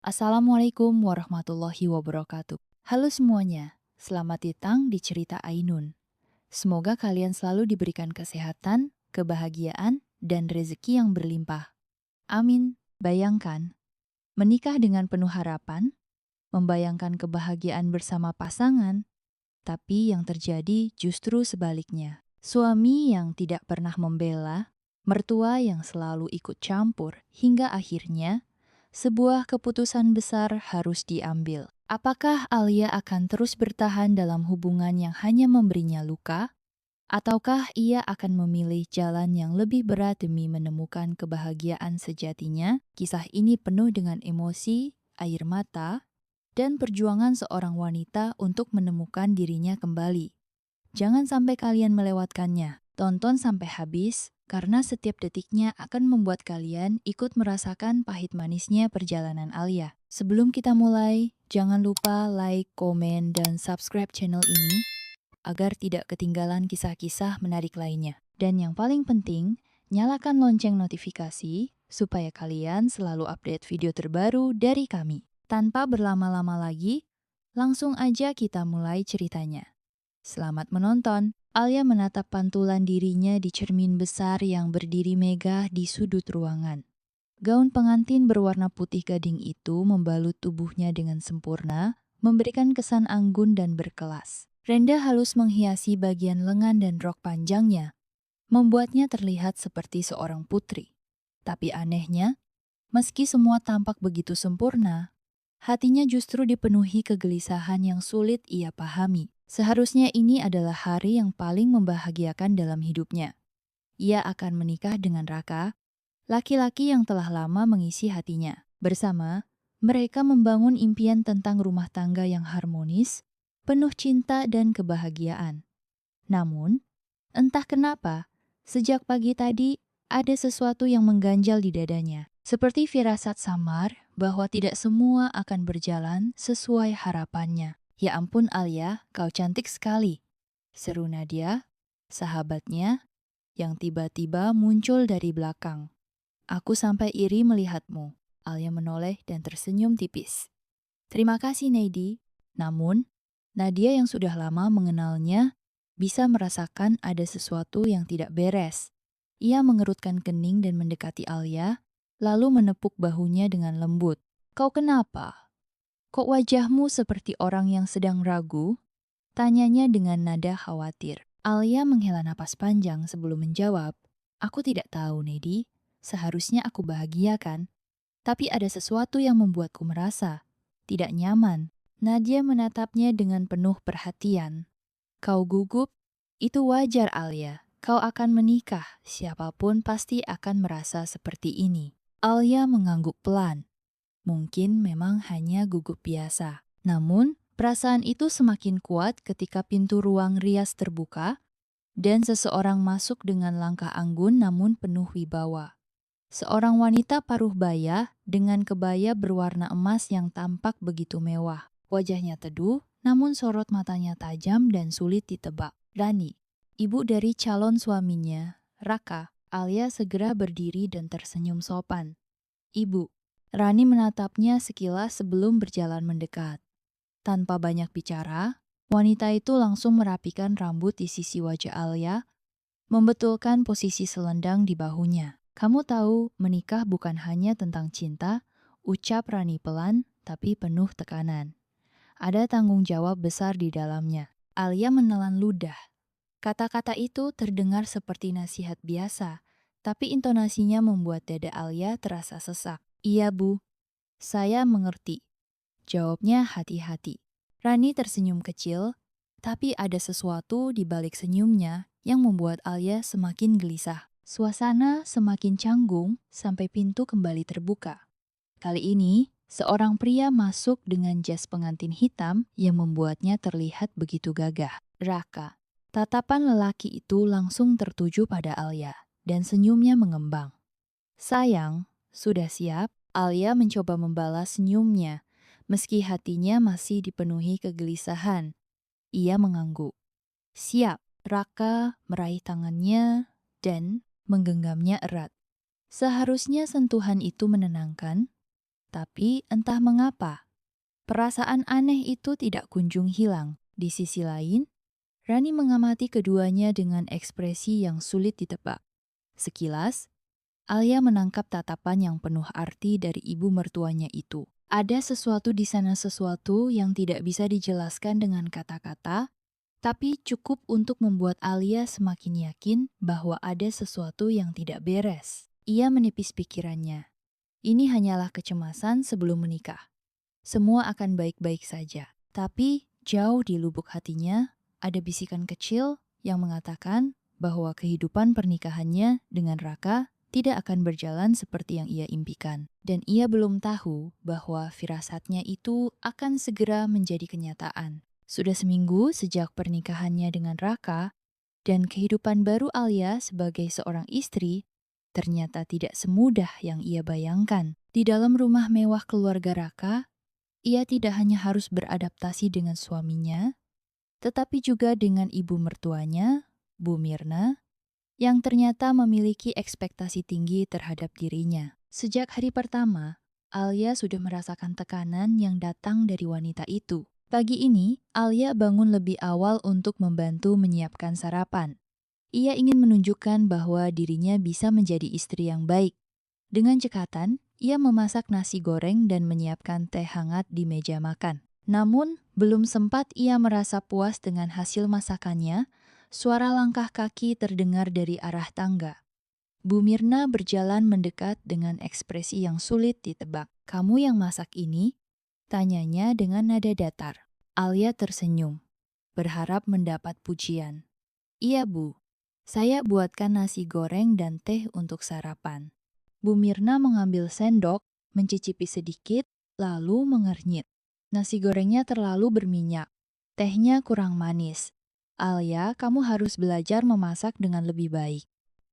Assalamualaikum warahmatullahi wabarakatuh. Halo semuanya, selamat datang di Cerita Ainun. Semoga kalian selalu diberikan kesehatan, kebahagiaan, dan rezeki yang berlimpah. Amin. Bayangkan, menikah dengan penuh harapan, membayangkan kebahagiaan bersama pasangan, tapi yang terjadi justru sebaliknya. Suami yang tidak pernah membela, mertua yang selalu ikut campur, hingga akhirnya sebuah keputusan besar harus diambil. Apakah Alia akan terus bertahan dalam hubungan yang hanya memberinya luka? Ataukah ia akan memilih jalan yang lebih berat demi menemukan kebahagiaan sejatinya? Kisah ini penuh dengan emosi, air mata, dan perjuangan seorang wanita untuk menemukan dirinya kembali. Jangan sampai kalian melewatkannya. Tonton sampai habis, karena setiap detiknya akan membuat kalian ikut merasakan pahit manisnya perjalanan Alia. Sebelum kita mulai, jangan lupa like, komen, dan subscribe channel ini agar tidak ketinggalan kisah-kisah menarik lainnya. Dan yang paling penting, nyalakan lonceng notifikasi supaya kalian selalu update video terbaru dari kami. Tanpa berlama-lama lagi, langsung aja kita mulai ceritanya. Selamat menonton. Alia menatap pantulan dirinya di cermin besar yang berdiri megah di sudut ruangan. Gaun pengantin berwarna putih gading itu membalut tubuhnya dengan sempurna, memberikan kesan anggun dan berkelas. Renda halus menghiasi bagian lengan dan rok panjangnya, membuatnya terlihat seperti seorang putri. Tapi anehnya, meski semua tampak begitu sempurna, hatinya justru dipenuhi kegelisahan yang sulit ia pahami. Seharusnya ini adalah hari yang paling membahagiakan dalam hidupnya. Ia akan menikah dengan Raka, laki-laki yang telah lama mengisi hatinya. Bersama, mereka membangun impian tentang rumah tangga yang harmonis, penuh cinta dan kebahagiaan. Namun, entah kenapa, sejak pagi tadi ada sesuatu yang mengganjal di dadanya. Seperti firasat samar bahwa tidak semua akan berjalan sesuai harapannya. Ya ampun Alia, kau cantik sekali, seru Nadia, sahabatnya, yang tiba-tiba muncul dari belakang. Aku sampai iri melihatmu. Alia menoleh dan tersenyum tipis. Terima kasih Nady. Namun, Nadia yang sudah lama mengenalnya bisa merasakan ada sesuatu yang tidak beres. Ia mengerutkan kening dan mendekati Alia, lalu menepuk bahunya dengan lembut. Kau kenapa? Kok wajahmu seperti orang yang sedang ragu? Tanyanya dengan nada khawatir. Alia menghela napas panjang sebelum menjawab. Aku tidak tahu, Nedy. Seharusnya aku bahagia kan? Tapi ada sesuatu yang membuatku merasa tidak nyaman. Nadia menatapnya dengan penuh perhatian. Kau gugup? Itu wajar, Alia. Kau akan menikah. Siapapun pasti akan merasa seperti ini. Alia mengangguk pelan. Mungkin memang hanya gugup biasa. Namun, perasaan itu semakin kuat ketika pintu ruang rias terbuka dan seseorang masuk dengan langkah anggun namun penuh wibawa. Seorang wanita paruh baya dengan kebaya berwarna emas yang tampak begitu mewah. Wajahnya teduh, namun sorot matanya tajam dan sulit ditebak. Rani, ibu dari calon suaminya, Raka. Alia segera berdiri dan tersenyum sopan. Ibu. Rani menatapnya sekilas sebelum berjalan mendekat. Tanpa banyak bicara, wanita itu langsung merapikan rambut di sisi wajah Alia, membetulkan posisi selendang di bahunya. Kamu tahu, menikah bukan hanya tentang cinta, ucap Rani pelan tapi penuh tekanan. Ada tanggung jawab besar di dalamnya. Alia menelan ludah. Kata-kata itu terdengar seperti nasihat biasa, tapi intonasinya membuat dada Alia terasa sesak. Iya, Bu. Saya mengerti. Jawabnya hati-hati. Rani tersenyum kecil, tapi ada sesuatu di balik senyumnya yang membuat Alia semakin gelisah. Suasana semakin canggung sampai pintu kembali terbuka. Kali ini, seorang pria masuk dengan jas pengantin hitam yang membuatnya terlihat begitu gagah. Raka. Tatapan lelaki itu langsung tertuju pada Alia, dan senyumnya mengembang. Sayang, sudah siap? Alia mencoba membalas senyumnya, meski hatinya masih dipenuhi kegelisahan. Ia mengangguk. Siap. Raka meraih tangannya dan menggenggamnya erat. Seharusnya sentuhan itu menenangkan, Tapi entah mengapa, perasaan aneh itu tidak kunjung hilang. Di sisi lain, Rani mengamati keduanya dengan ekspresi yang sulit ditebak. Sekilas, Alia menangkap tatapan yang penuh arti dari ibu mertuanya itu. Ada sesuatu di sana, sesuatu yang tidak bisa dijelaskan dengan kata-kata, tapi cukup untuk membuat Alia semakin yakin bahwa ada sesuatu yang tidak beres. Ia menipis pikirannya. Ini hanyalah kecemasan sebelum menikah. Semua akan baik-baik saja. Tapi jauh di lubuk hatinya, ada bisikan kecil yang mengatakan bahwa kehidupan pernikahannya dengan Raka tidak akan berjalan seperti yang ia impikan. Dan ia belum tahu bahwa firasatnya itu akan segera menjadi kenyataan. Sudah seminggu sejak pernikahannya dengan Raka, dan kehidupan baru Alia sebagai seorang istri ternyata tidak semudah yang ia bayangkan. Di dalam rumah mewah keluarga Raka, ia tidak hanya harus beradaptasi dengan suaminya, tetapi juga dengan ibu mertuanya, Bu Mirna, yang ternyata memiliki ekspektasi tinggi terhadap dirinya. Sejak hari pertama, Alia sudah merasakan tekanan yang datang dari wanita itu. Pagi ini, Alia bangun lebih awal untuk membantu menyiapkan sarapan. Ia ingin menunjukkan bahwa dirinya bisa menjadi istri yang baik. Dengan cekatan, ia memasak nasi goreng dan menyiapkan teh hangat di meja makan. Namun, belum sempat ia merasa puas dengan hasil masakannya, suara langkah kaki terdengar dari arah tangga. Bu Mirna berjalan mendekat dengan ekspresi yang sulit ditebak. "Kamu yang masak ini?" tanyanya dengan nada datar. Alia tersenyum, berharap mendapat pujian. "Iya, Bu. Saya buatkan nasi goreng dan teh untuk sarapan." Bu Mirna mengambil sendok, mencicipi sedikit, lalu mengernyit. Nasi gorengnya terlalu berminyak. Tehnya kurang manis. "Alia, kamu harus belajar memasak dengan lebih baik.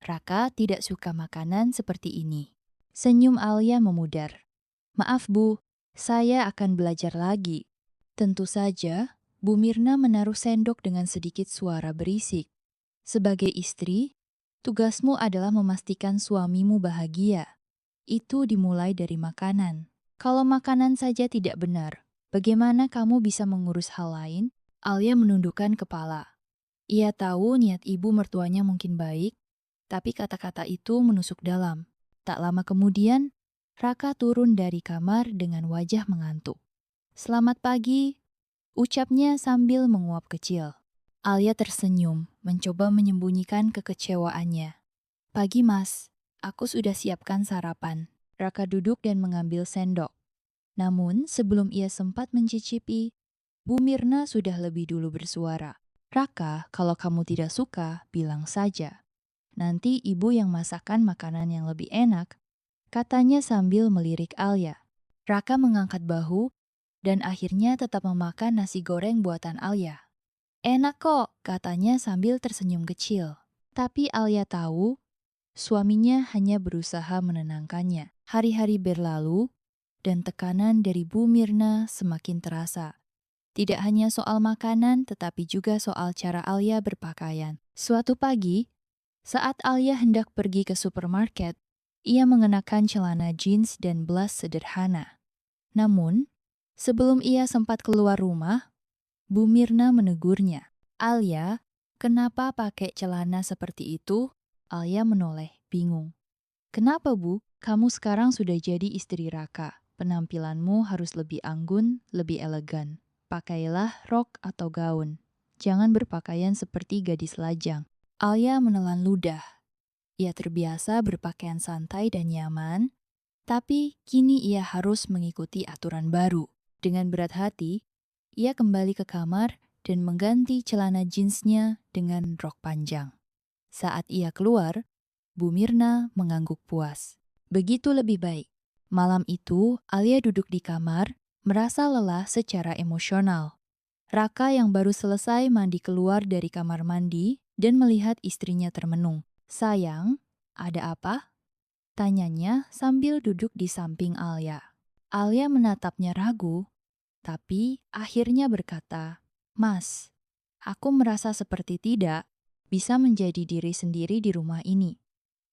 Raka tidak suka makanan seperti ini." Senyum Alia memudar. "Maaf, Bu. Saya akan belajar lagi." Tentu saja, Bu Mirna menaruh sendok dengan sedikit suara berisik. "Sebagai istri, tugasmu adalah memastikan suamimu bahagia. Itu dimulai dari makanan. Kalau makanan saja tidak benar, bagaimana kamu bisa mengurus hal lain?" Alia menundukkan kepala. Ia tahu niat ibu mertuanya mungkin baik, tapi kata-kata itu menusuk dalam. Tak lama kemudian, Raka turun dari kamar dengan wajah mengantuk. "Selamat pagi," ucapnya sambil menguap kecil. Alia tersenyum, mencoba menyembunyikan kekecewaannya. "Pagi, Mas. Aku sudah siapkan sarapan." Raka duduk dan mengambil sendok. Namun, sebelum ia sempat mencicipi, Bu Mirna sudah lebih dulu bersuara. "Raka, kalau kamu tidak suka, bilang saja. Nanti ibu yang masakkan makanan yang lebih enak," katanya sambil melirik Alia. Raka mengangkat bahu dan akhirnya tetap memakan nasi goreng buatan Alia. "Enak kok," katanya sambil tersenyum kecil. Tapi Alia tahu, suaminya hanya berusaha menenangkannya. Hari-hari berlalu, dan tekanan dari Bu Mirna semakin terasa. Tidak hanya soal makanan, tetapi juga soal cara Alia berpakaian. Suatu pagi, saat Alia hendak pergi ke supermarket, ia mengenakan celana jeans dan blas sederhana. Namun, sebelum ia sempat keluar rumah, Bu Mirna menegurnya. "Alia, kenapa pakai celana seperti itu?" Alia menoleh, bingung. "Kenapa, Bu? Kamu sekarang sudah jadi istri Raka. Penampilanmu harus lebih anggun, lebih elegan. Pakailah rok atau gaun. Jangan berpakaian seperti gadis lajang." Alia menelan ludah. Ia terbiasa berpakaian santai dan nyaman, tapi kini ia harus mengikuti aturan baru. Dengan berat hati, ia kembali ke kamar dan mengganti celana jeansnya dengan rok panjang. Saat ia keluar, Bu Mirna mengangguk puas. Begitu lebih baik. Malam itu, Alia duduk di kamar, merasa lelah secara emosional. Raka yang baru selesai mandi keluar dari kamar mandi dan melihat istrinya termenung. "Sayang, ada apa?" tanyanya sambil duduk di samping Alia. Alia menatapnya ragu, tapi akhirnya berkata, "Mas, aku merasa seperti tidak bisa menjadi diri sendiri di rumah ini.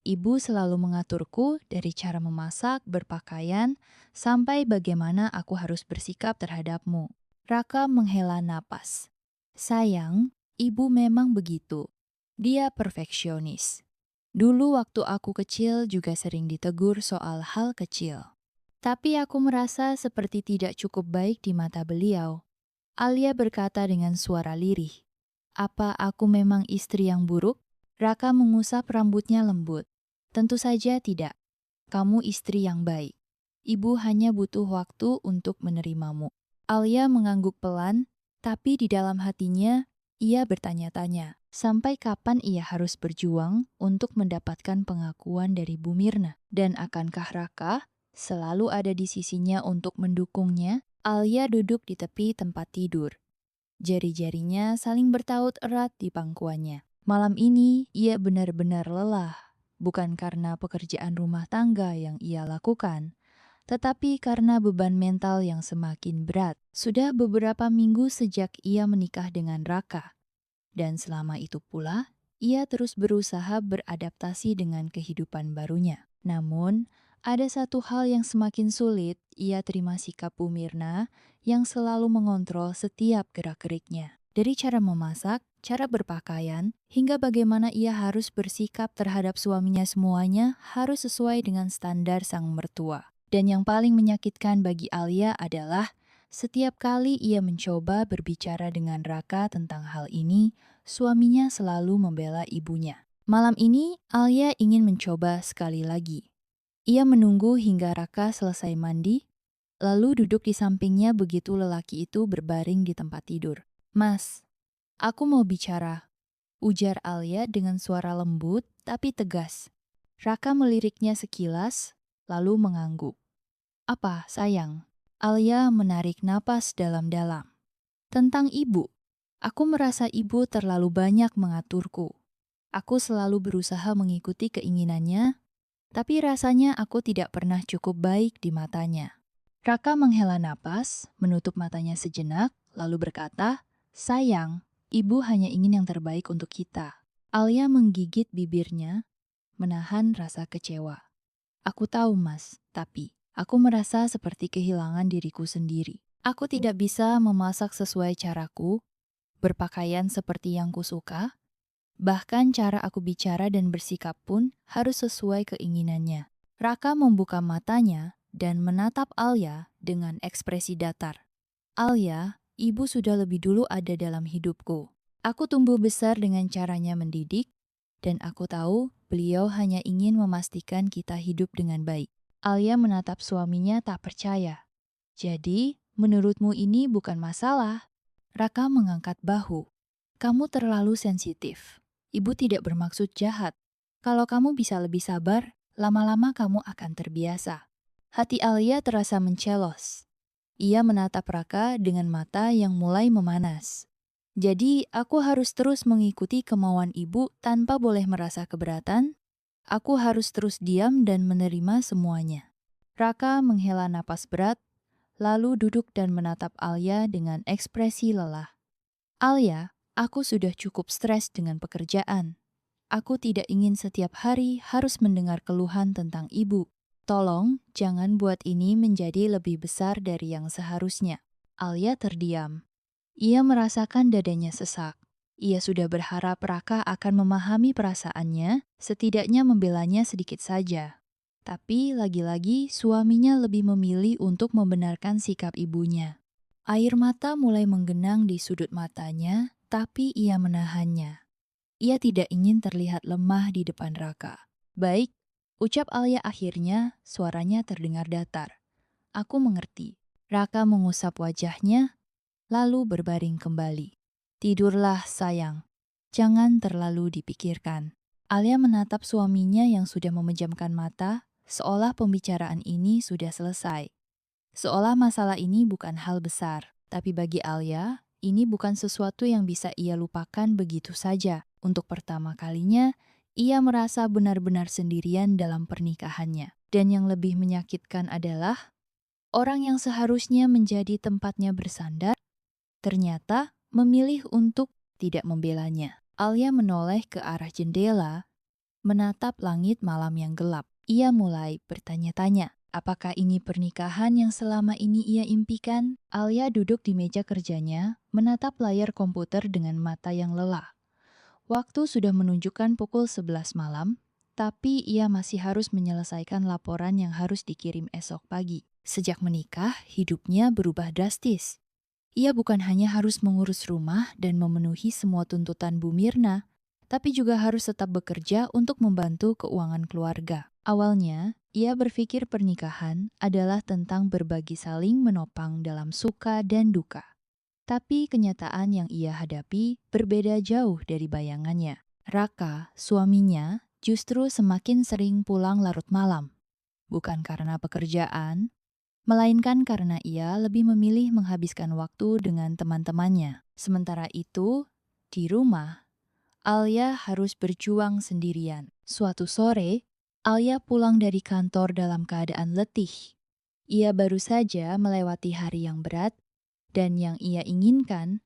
Ibu selalu mengaturku dari cara memasak, berpakaian, sampai bagaimana aku harus bersikap terhadapmu. Raka menghela napas. Sayang, ibu memang begitu. Dia perfeksionis. Dulu waktu aku kecil juga sering ditegur soal hal kecil. Tapi aku merasa seperti tidak cukup baik di mata beliau. Alia berkata dengan suara lirih. Apa aku memang istri yang buruk? Raka mengusap rambutnya lembut. Tentu saja tidak. Kamu istri yang baik. Ibu hanya butuh waktu untuk menerimamu. Alia mengangguk pelan, tapi di dalam hatinya, ia bertanya-tanya, sampai kapan ia harus berjuang untuk mendapatkan pengakuan dari Bu Mirna? Dan akankah Raka selalu ada di sisinya untuk mendukungnya? Alia duduk di tepi tempat tidur. Jari-jarinya saling bertaut erat di pangkuannya. Malam ini, ia benar-benar lelah. Bukan karena pekerjaan rumah tangga yang ia lakukan, tetapi karena beban mental yang semakin berat. Sudah beberapa minggu sejak ia menikah dengan Raka. Dan selama itu pula, ia terus berusaha beradaptasi dengan kehidupan barunya. Namun, ada satu hal yang semakin sulit, ia terima sikap Bu Mirna yang selalu mengontrol setiap gerak-geriknya. Dari cara memasak, cara berpakaian, hingga bagaimana ia harus bersikap terhadap suaminya, semuanya harus sesuai dengan standar sang mertua. Dan yang paling menyakitkan bagi Alia adalah setiap kali ia mencoba berbicara dengan Raka tentang hal ini, suaminya selalu membela ibunya. Malam ini, Alia ingin mencoba sekali lagi. Ia menunggu hingga Raka selesai mandi, lalu duduk di sampingnya begitu lelaki itu berbaring di tempat tidur. Mas, aku mau bicara, ujar Alia dengan suara lembut tapi tegas. Raka meliriknya sekilas, lalu mengangguk. Apa, sayang? Alia menarik napas dalam-dalam. Tentang ibu, aku merasa ibu terlalu banyak mengaturku. Aku selalu berusaha mengikuti keinginannya, tapi rasanya aku tidak pernah cukup baik di matanya. Raka menghela napas, menutup matanya sejenak, lalu berkata, sayang, ibu hanya ingin yang terbaik untuk kita. Alia menggigit bibirnya, menahan rasa kecewa. Aku tahu, Mas, tapi aku merasa seperti kehilangan diriku sendiri. Aku tidak bisa memasak sesuai caraku, berpakaian seperti yang kusuka, bahkan cara aku bicara dan bersikap pun harus sesuai keinginannya. Raka membuka matanya dan menatap Alia dengan ekspresi datar. Alia, ibu sudah lebih dulu ada dalam hidupku. Aku tumbuh besar dengan caranya mendidik, dan aku tahu beliau hanya ingin memastikan kita hidup dengan baik. Alia menatap suaminya tak percaya. Jadi, menurutmu ini bukan masalah? Raka mengangkat bahu. Kamu terlalu sensitif. Ibu tidak bermaksud jahat. Kalau kamu bisa lebih sabar, lama-lama kamu akan terbiasa. Hati Alia terasa mencelos. Ia menatap Raka dengan mata yang mulai memanas. Jadi, aku harus terus mengikuti kemauan ibu tanpa boleh merasa keberatan. Aku harus terus diam dan menerima semuanya. Raka menghela napas berat, lalu duduk dan menatap Alia dengan ekspresi lelah. Alia, aku sudah cukup stres dengan pekerjaan. Aku tidak ingin setiap hari harus mendengar keluhan tentang ibu. Tolong, jangan buat ini menjadi lebih besar dari yang seharusnya. Alia terdiam. Ia merasakan dadanya sesak. Ia sudah berharap Raka akan memahami perasaannya, setidaknya membelanya sedikit saja. Tapi lagi-lagi suaminya lebih memilih untuk membenarkan sikap ibunya. Air mata mulai menggenang di sudut matanya, tapi ia menahannya. Ia tidak ingin terlihat lemah di depan Raka. Baik, ucap Alia akhirnya, suaranya terdengar datar. Aku mengerti. Raka mengusap wajahnya, lalu berbaring kembali. Tidurlah, sayang. Jangan terlalu dipikirkan. Alia menatap suaminya yang sudah memejamkan mata, seolah pembicaraan ini sudah selesai. Seolah masalah ini bukan hal besar, tapi bagi Alia, ini bukan sesuatu yang bisa ia lupakan begitu saja. Untuk pertama kalinya, ia merasa benar-benar sendirian dalam pernikahannya. Dan yang lebih menyakitkan adalah, orang yang seharusnya menjadi tempatnya bersandar, ternyata memilih untuk tidak membelanya. Alia menoleh ke arah jendela, menatap langit malam yang gelap. Ia mulai bertanya-tanya, apakah ini pernikahan yang selama ini ia impikan? Alia duduk di meja kerjanya, menatap layar komputer dengan mata yang lelah. Waktu sudah menunjukkan pukul 11 malam, tapi ia masih harus menyelesaikan laporan yang harus dikirim esok pagi. Sejak menikah, hidupnya berubah drastis. Ia bukan hanya harus mengurus rumah dan memenuhi semua tuntutan Bu Mirna, tapi juga harus tetap bekerja untuk membantu keuangan keluarga. Awalnya, ia berpikir pernikahan adalah tentang berbagi saling menopang dalam suka dan duka. Tapi kenyataan yang ia hadapi berbeda jauh dari bayangannya. Raka, suaminya, justru semakin sering pulang larut malam. Bukan karena pekerjaan, melainkan karena ia lebih memilih menghabiskan waktu dengan teman-temannya. Sementara itu, di rumah, Alia harus berjuang sendirian. Suatu sore, Alia pulang dari kantor dalam keadaan letih. Ia baru saja melewati hari yang berat, dan yang ia inginkan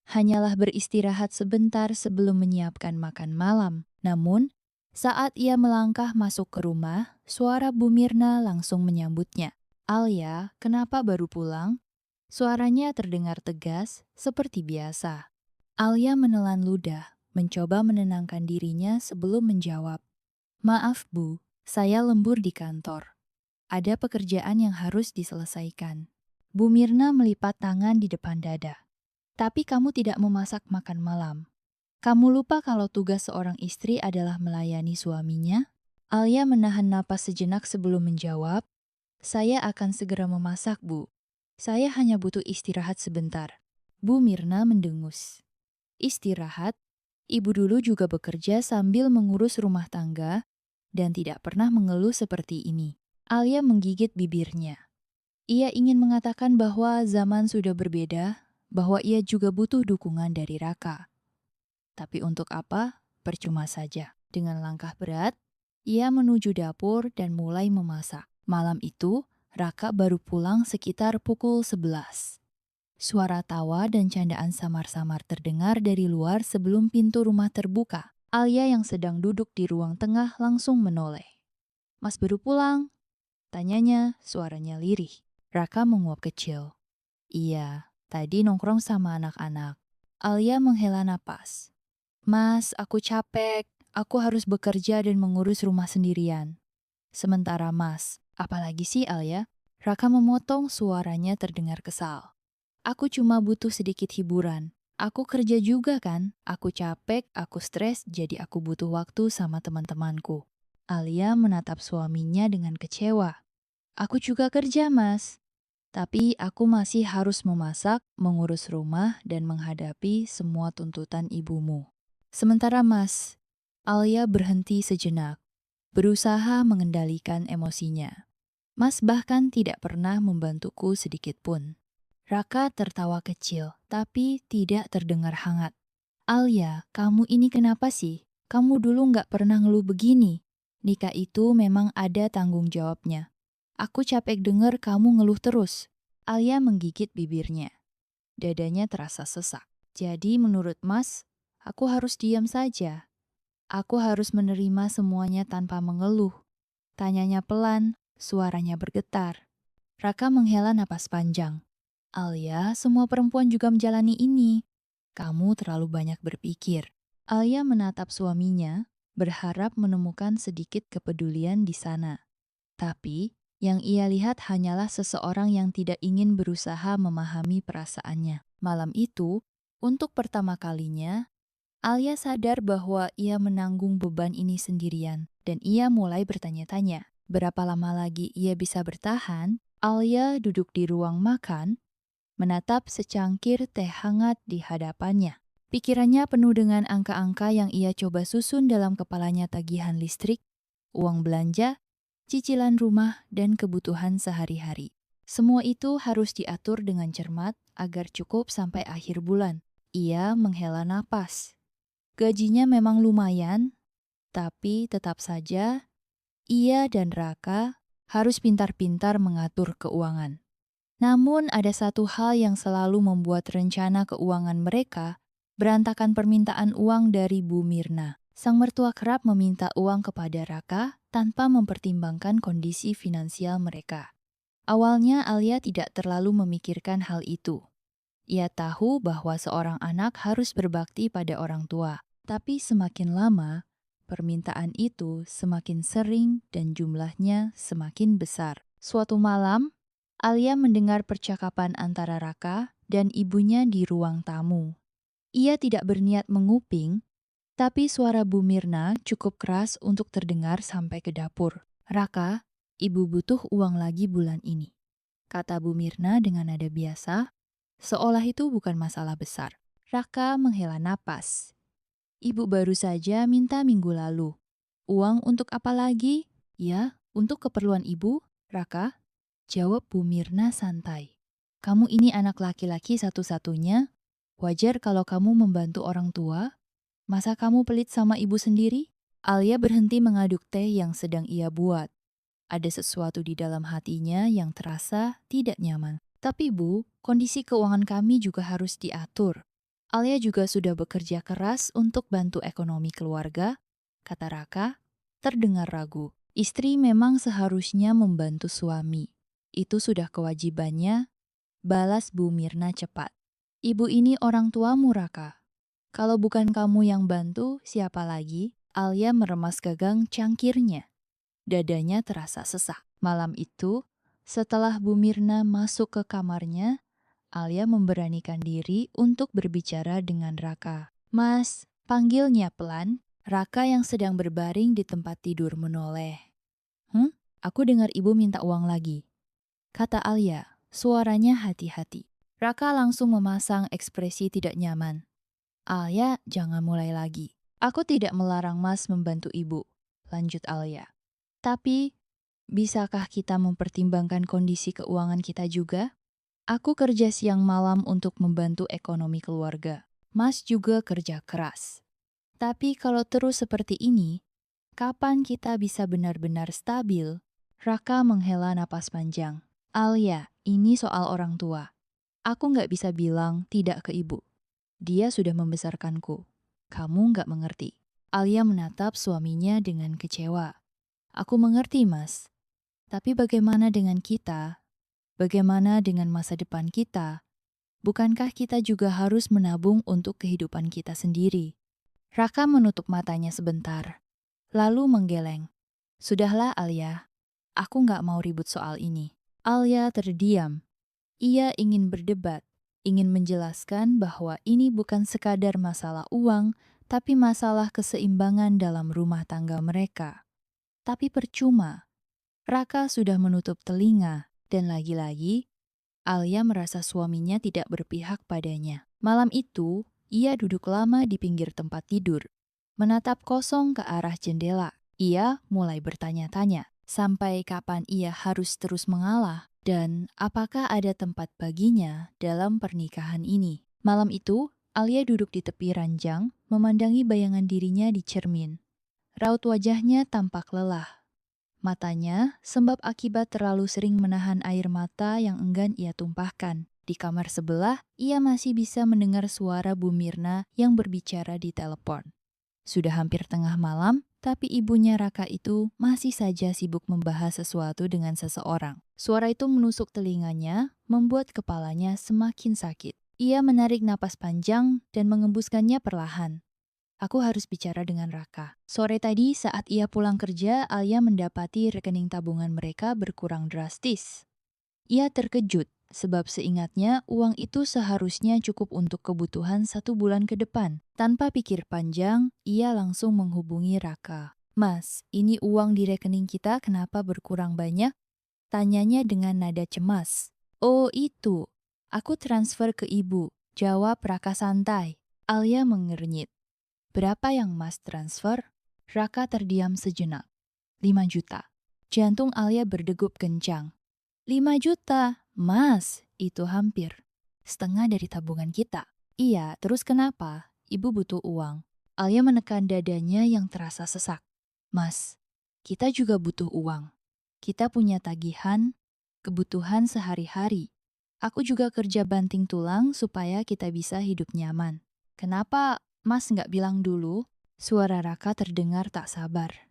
hanyalah beristirahat sebentar sebelum menyiapkan makan malam. Namun, saat ia melangkah masuk ke rumah, suara Bu Mirna langsung menyambutnya. Alia, kenapa baru pulang? Suaranya terdengar tegas, seperti biasa. Alia menelan ludah, mencoba menenangkan dirinya sebelum menjawab. Maaf Bu, saya lembur di kantor. Ada pekerjaan yang harus diselesaikan. Bu Mirna melipat tangan di depan dada. Tapi kamu tidak memasak makan malam. Kamu lupa kalau tugas seorang istri adalah melayani suaminya? Alia menahan napas sejenak sebelum menjawab, saya akan segera memasak, Bu. Saya hanya butuh istirahat sebentar. Bu Mirna mendengus. Istirahat? Ibu dulu juga bekerja sambil mengurus rumah tangga dan tidak pernah mengeluh seperti ini. Alia menggigit bibirnya. Ia ingin mengatakan bahwa zaman sudah berbeda, bahwa ia juga butuh dukungan dari Raka. Tapi untuk apa? Percuma saja. Dengan langkah berat, ia menuju dapur dan mulai memasak. Malam itu, Raka baru pulang sekitar pukul 11. Suara tawa dan candaan samar-samar terdengar dari luar sebelum pintu rumah terbuka. Alia yang sedang duduk di ruang tengah langsung menoleh. Mas baru pulang? Tanyanya, suaranya lirih. Raka menguap kecil. Iya, tadi nongkrong sama anak-anak. Alia menghela napas. Mas, aku capek. Aku harus bekerja dan mengurus rumah sendirian. Sementara Mas, apalagi sih Alia? Raka memotong, suaranya terdengar kesal. Aku cuma butuh sedikit hiburan. Aku kerja juga kan. Aku capek, aku stres, jadi aku butuh waktu sama teman-temanku. Alia menatap suaminya dengan kecewa. Aku juga kerja, Mas. Tapi aku masih harus memasak, mengurus rumah, dan menghadapi semua tuntutan ibumu. Sementara Mas, Alia berhenti sejenak, berusaha mengendalikan emosinya. Mas bahkan tidak pernah membantuku sedikit pun. Raka tertawa kecil, tapi tidak terdengar hangat. Alia, kamu ini kenapa sih? Kamu dulu nggak pernah ngeluh begini. Nikah itu memang ada tanggung jawabnya. Aku capek dengar kamu ngeluh terus. Alia menggigit bibirnya. Dadanya terasa sesak. Jadi menurut Mas, aku harus diam saja. Aku harus menerima semuanya tanpa mengeluh. Tanyanya pelan, suaranya bergetar. Raka menghela napas panjang. Alia, semua perempuan juga menjalani ini. Kamu terlalu banyak berpikir. Alia menatap suaminya, berharap menemukan sedikit kepedulian di sana. Tapi, yang ia lihat hanyalah seseorang yang tidak ingin berusaha memahami perasaannya. Malam itu, untuk pertama kalinya, Alia sadar bahwa ia menanggung beban ini sendirian, dan ia mulai bertanya-tanya, berapa lama lagi ia bisa bertahan? Alia duduk di ruang makan, menatap secangkir teh hangat di hadapannya. Pikirannya penuh dengan angka-angka yang ia coba susun dalam kepalanya, tagihan listrik, uang belanja, cicilan rumah, dan kebutuhan sehari-hari. Semua itu harus diatur dengan cermat agar cukup sampai akhir bulan. Ia menghela napas. Gajinya memang lumayan, tapi tetap saja ia dan Raka harus pintar-pintar mengatur keuangan. Namun ada satu hal yang selalu membuat rencana keuangan mereka berantakan, permintaan uang dari Bu Mirna. Sang mertua kerap meminta uang kepada Raka tanpa mempertimbangkan kondisi finansial mereka. Awalnya Alia tidak terlalu memikirkan hal itu. Ia tahu bahwa seorang anak harus berbakti pada orang tua. Tapi semakin lama, permintaan itu semakin sering dan jumlahnya semakin besar. Suatu malam, Alia mendengar percakapan antara Raka dan ibunya di ruang tamu. Ia tidak berniat menguping, tapi suara Bu Mirna cukup keras untuk terdengar sampai ke dapur. "Raka, ibu butuh uang lagi bulan ini," kata Bu Mirna dengan nada biasa, seolah itu bukan masalah besar. Raka menghela napas. "Ibu baru saja minta minggu lalu. Uang untuk apa lagi?" "Ya, untuk keperluan ibu, Raka," jawab Bu Mirna santai. "Kamu ini anak laki-laki satu-satunya. Wajar kalau kamu membantu orang tua. Masa kamu pelit sama ibu sendiri?" Alia berhenti mengaduk teh yang sedang ia buat. Ada sesuatu di dalam hatinya yang terasa tidak nyaman. "Tapi Bu, kondisi keuangan kami juga harus diatur. Alia juga sudah bekerja keras untuk bantu ekonomi keluarga," kata Raka, terdengar ragu. Istri memang seharusnya membantu suami. Itu sudah kewajibannya, balas Bu Mirna cepat. "Ibu ini orang tuamu, Raka. Kalau bukan kamu yang bantu, siapa lagi?" Alia meremas gagang cangkirnya. Dadanya terasa sesak. Malam itu, setelah Bu Mirna masuk ke kamarnya, Alia memberanikan diri untuk berbicara dengan Raka. "Mas," panggilnya pelan. Raka yang sedang berbaring di tempat tidur menoleh. Aku dengar ibu minta uang lagi," kata Alia, suaranya hati-hati. Raka langsung memasang ekspresi tidak nyaman. "Alia, jangan mulai lagi. Aku tidak melarang Mas membantu ibu," lanjut Alia. "Tapi, bisakah kita mempertimbangkan kondisi keuangan kita juga? Aku kerja siang malam untuk membantu ekonomi keluarga. Mas juga kerja keras. Tapi kalau terus seperti ini, kapan kita bisa benar-benar stabil?" Raka menghela napas panjang. "Alia, ini soal orang tua. Aku nggak bisa bilang tidak ke ibu. Dia sudah membesarkanku. Kamu nggak mengerti." Alia menatap suaminya dengan kecewa. "Aku mengerti, Mas. Tapi bagaimana dengan kita? Bagaimana dengan masa depan kita? Bukankah kita juga harus menabung untuk kehidupan kita sendiri?" Raka menutup matanya sebentar, lalu menggeleng. "Sudahlah, Alia. Aku nggak mau ribut soal ini." Alia terdiam. Ia ingin berdebat, ingin menjelaskan bahwa ini bukan sekadar masalah uang, tapi masalah keseimbangan dalam rumah tangga mereka. Tapi percuma. Raka sudah menutup telinga, dan lagi-lagi, Alia merasa suaminya tidak berpihak padanya. Malam itu, ia duduk lama di pinggir tempat tidur, menatap kosong ke arah jendela. Ia mulai bertanya-tanya, sampai kapan ia harus terus mengalah, dan apakah ada tempat baginya dalam pernikahan ini. Malam itu, Alia duduk di tepi ranjang, memandangi bayangan dirinya di cermin. Raut wajahnya tampak lelah. Matanya sembab akibat terlalu sering menahan air mata yang enggan ia tumpahkan. Di kamar sebelah, ia masih bisa mendengar suara Bu Mirna yang berbicara di telepon. Sudah hampir tengah malam, tapi ibunya Raka itu masih saja sibuk membahas sesuatu dengan seseorang. Suara itu menusuk telinganya, membuat kepalanya semakin sakit. Ia menarik napas panjang dan mengembuskannya perlahan. "Aku harus bicara dengan Raka." Sore tadi saat ia pulang kerja, Alia mendapati rekening tabungan mereka berkurang drastis. Ia terkejut, sebab seingatnya uang itu seharusnya cukup untuk kebutuhan 1 bulan ke depan. Tanpa pikir panjang, ia langsung menghubungi Raka. "Mas, ini uang di rekening kita kenapa berkurang banyak?" tanyanya dengan nada cemas. "Oh itu, aku transfer ke ibu," jawab Raka santai. Alia mengernyit. "Berapa yang Mas transfer?" Raka terdiam sejenak. 5 juta. Jantung Alia berdegup kencang. 5 juta, Mas, itu hampir setengah dari tabungan kita. "Iya, terus kenapa? Ibu butuh uang." Alia menekan dadanya yang terasa sesak. "Mas, kita juga butuh uang. Kita punya tagihan, kebutuhan sehari-hari. Aku juga kerja banting tulang supaya kita bisa hidup nyaman. Kenapa Mas nggak bilang dulu?" Suara Raka terdengar tak sabar.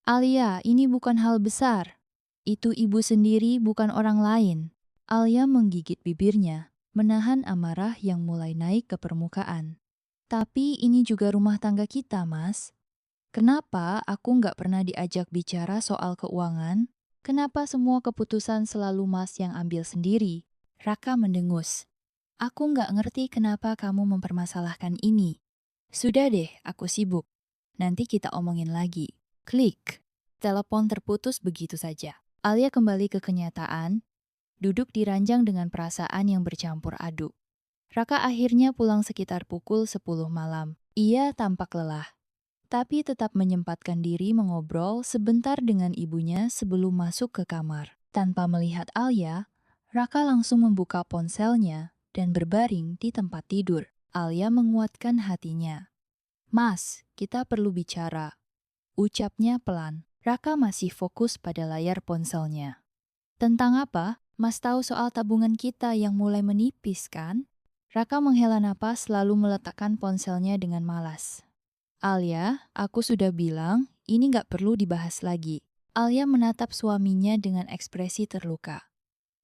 Alia, ini bukan hal besar. Itu ibu sendiri, bukan orang lain. Alia menggigit bibirnya, menahan amarah yang mulai naik ke permukaan. Tapi ini juga rumah tangga kita, Mas. Kenapa aku nggak pernah diajak bicara soal keuangan? Kenapa semua keputusan selalu Mas yang ambil sendiri? Raka mendengus. Aku nggak ngerti kenapa kamu mempermasalahkan ini. Sudah deh, aku sibuk. Nanti kita omongin lagi. Klik. Telepon terputus begitu saja. Alia kembali ke kenyataan, duduk di ranjang dengan perasaan yang bercampur aduk. Raka akhirnya pulang sekitar pukul 10 malam. Ia tampak lelah, tapi tetap menyempatkan diri mengobrol sebentar dengan ibunya sebelum masuk ke kamar. Tanpa melihat Alia, Raka langsung membuka ponselnya dan berbaring di tempat tidur. Alia menguatkan hatinya. Mas, kita perlu bicara. Ucapnya pelan. Raka masih fokus pada layar ponselnya. Tentang apa? Mas tahu soal tabungan kita yang mulai menipis, kan? Raka menghela napas lalu meletakkan ponselnya dengan malas. Alia, aku sudah bilang, ini nggak perlu dibahas lagi. Alia menatap suaminya dengan ekspresi terluka.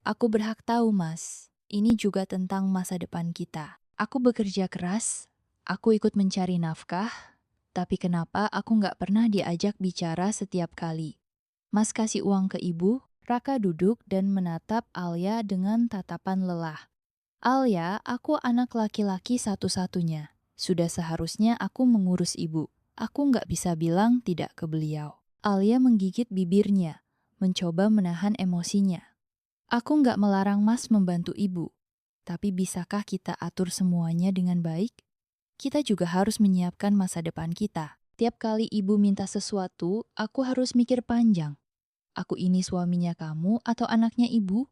Aku berhak tahu, Mas. Ini juga tentang masa depan kita. Aku bekerja keras, aku ikut mencari nafkah, tapi kenapa aku nggak pernah diajak bicara setiap kali? Mas kasih uang ke ibu? Raka duduk dan menatap Alia dengan tatapan lelah. Alia, aku anak laki-laki satu-satunya. Sudah seharusnya aku mengurus ibu. Aku nggak bisa bilang tidak ke beliau. Alia menggigit bibirnya, mencoba menahan emosinya. Aku nggak melarang Mas membantu ibu. Tapi bisakah kita atur semuanya dengan baik? Kita juga harus menyiapkan masa depan kita. Tiap kali ibu minta sesuatu, aku harus mikir panjang. Aku ini suaminya kamu atau anaknya ibu?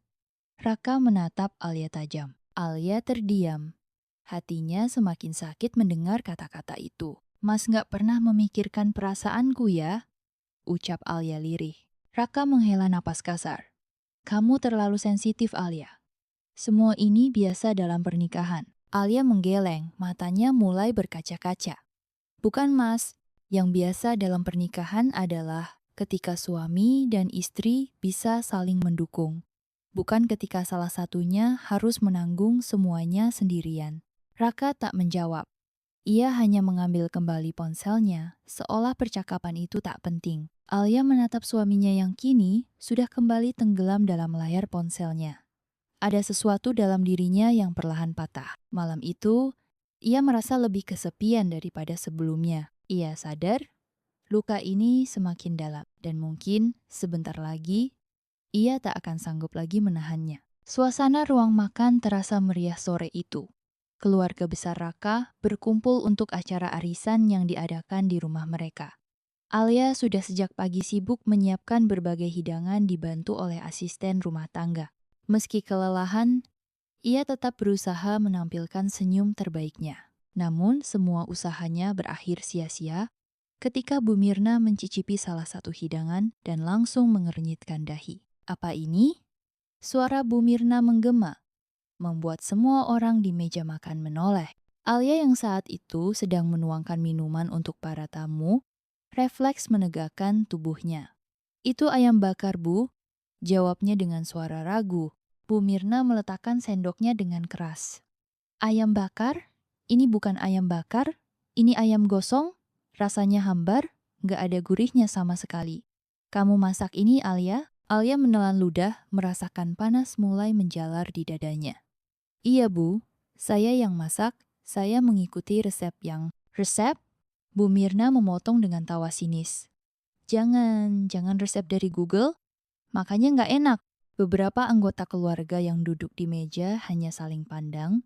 Raka menatap Alia tajam. Alia terdiam. Hatinya semakin sakit mendengar kata-kata itu. Mas nggak pernah memikirkan perasaanku ya? Ucap Alia lirih. Raka menghela napas kasar. Kamu terlalu sensitif, Alia. Semua ini biasa dalam pernikahan. Alia menggeleng, matanya mulai berkaca-kaca. Bukan, Mas. Yang biasa dalam pernikahan adalah ketika suami dan istri bisa saling mendukung. Bukan ketika salah satunya harus menanggung semuanya sendirian. Raka tak menjawab. Ia hanya mengambil kembali ponselnya, seolah percakapan itu tak penting. Alia menatap suaminya yang kini sudah kembali tenggelam dalam layar ponselnya. Ada sesuatu dalam dirinya yang perlahan patah. Malam itu, ia merasa lebih kesepian daripada sebelumnya. Ia sadar, luka ini semakin dalam dan mungkin sebentar lagi ia tak akan sanggup lagi menahannya. Suasana ruang makan terasa meriah sore itu. Keluarga besar Raka berkumpul untuk acara arisan yang diadakan di rumah mereka. Alia sudah sejak pagi sibuk menyiapkan berbagai hidangan dibantu oleh asisten rumah tangga. Meski kelelahan, ia tetap berusaha menampilkan senyum terbaiknya. Namun semua usahanya berakhir sia-sia ketika Bu Mirna mencicipi salah satu hidangan dan langsung mengernyitkan dahi. Apa ini? Suara Bu Mirna menggema, membuat semua orang di meja makan menoleh. Alia yang saat itu sedang menuangkan minuman untuk para tamu, refleks menegakkan tubuhnya. Itu ayam bakar, Bu, jawabnya dengan suara ragu. Bu Mirna meletakkan sendoknya dengan keras. Ayam bakar? Ini bukan ayam bakar, ini ayam gosong, rasanya hambar, nggak ada gurihnya sama sekali. Kamu masak ini, Alia? Alia menelan ludah, merasakan panas mulai menjalar di dadanya. Iya, Bu. Saya yang masak, saya mengikuti resep yang... Resep? Bu Mirna memotong dengan tawa sinis. Jangan resep dari Google. Makanya nggak enak. Beberapa anggota keluarga yang duduk di meja hanya saling pandang.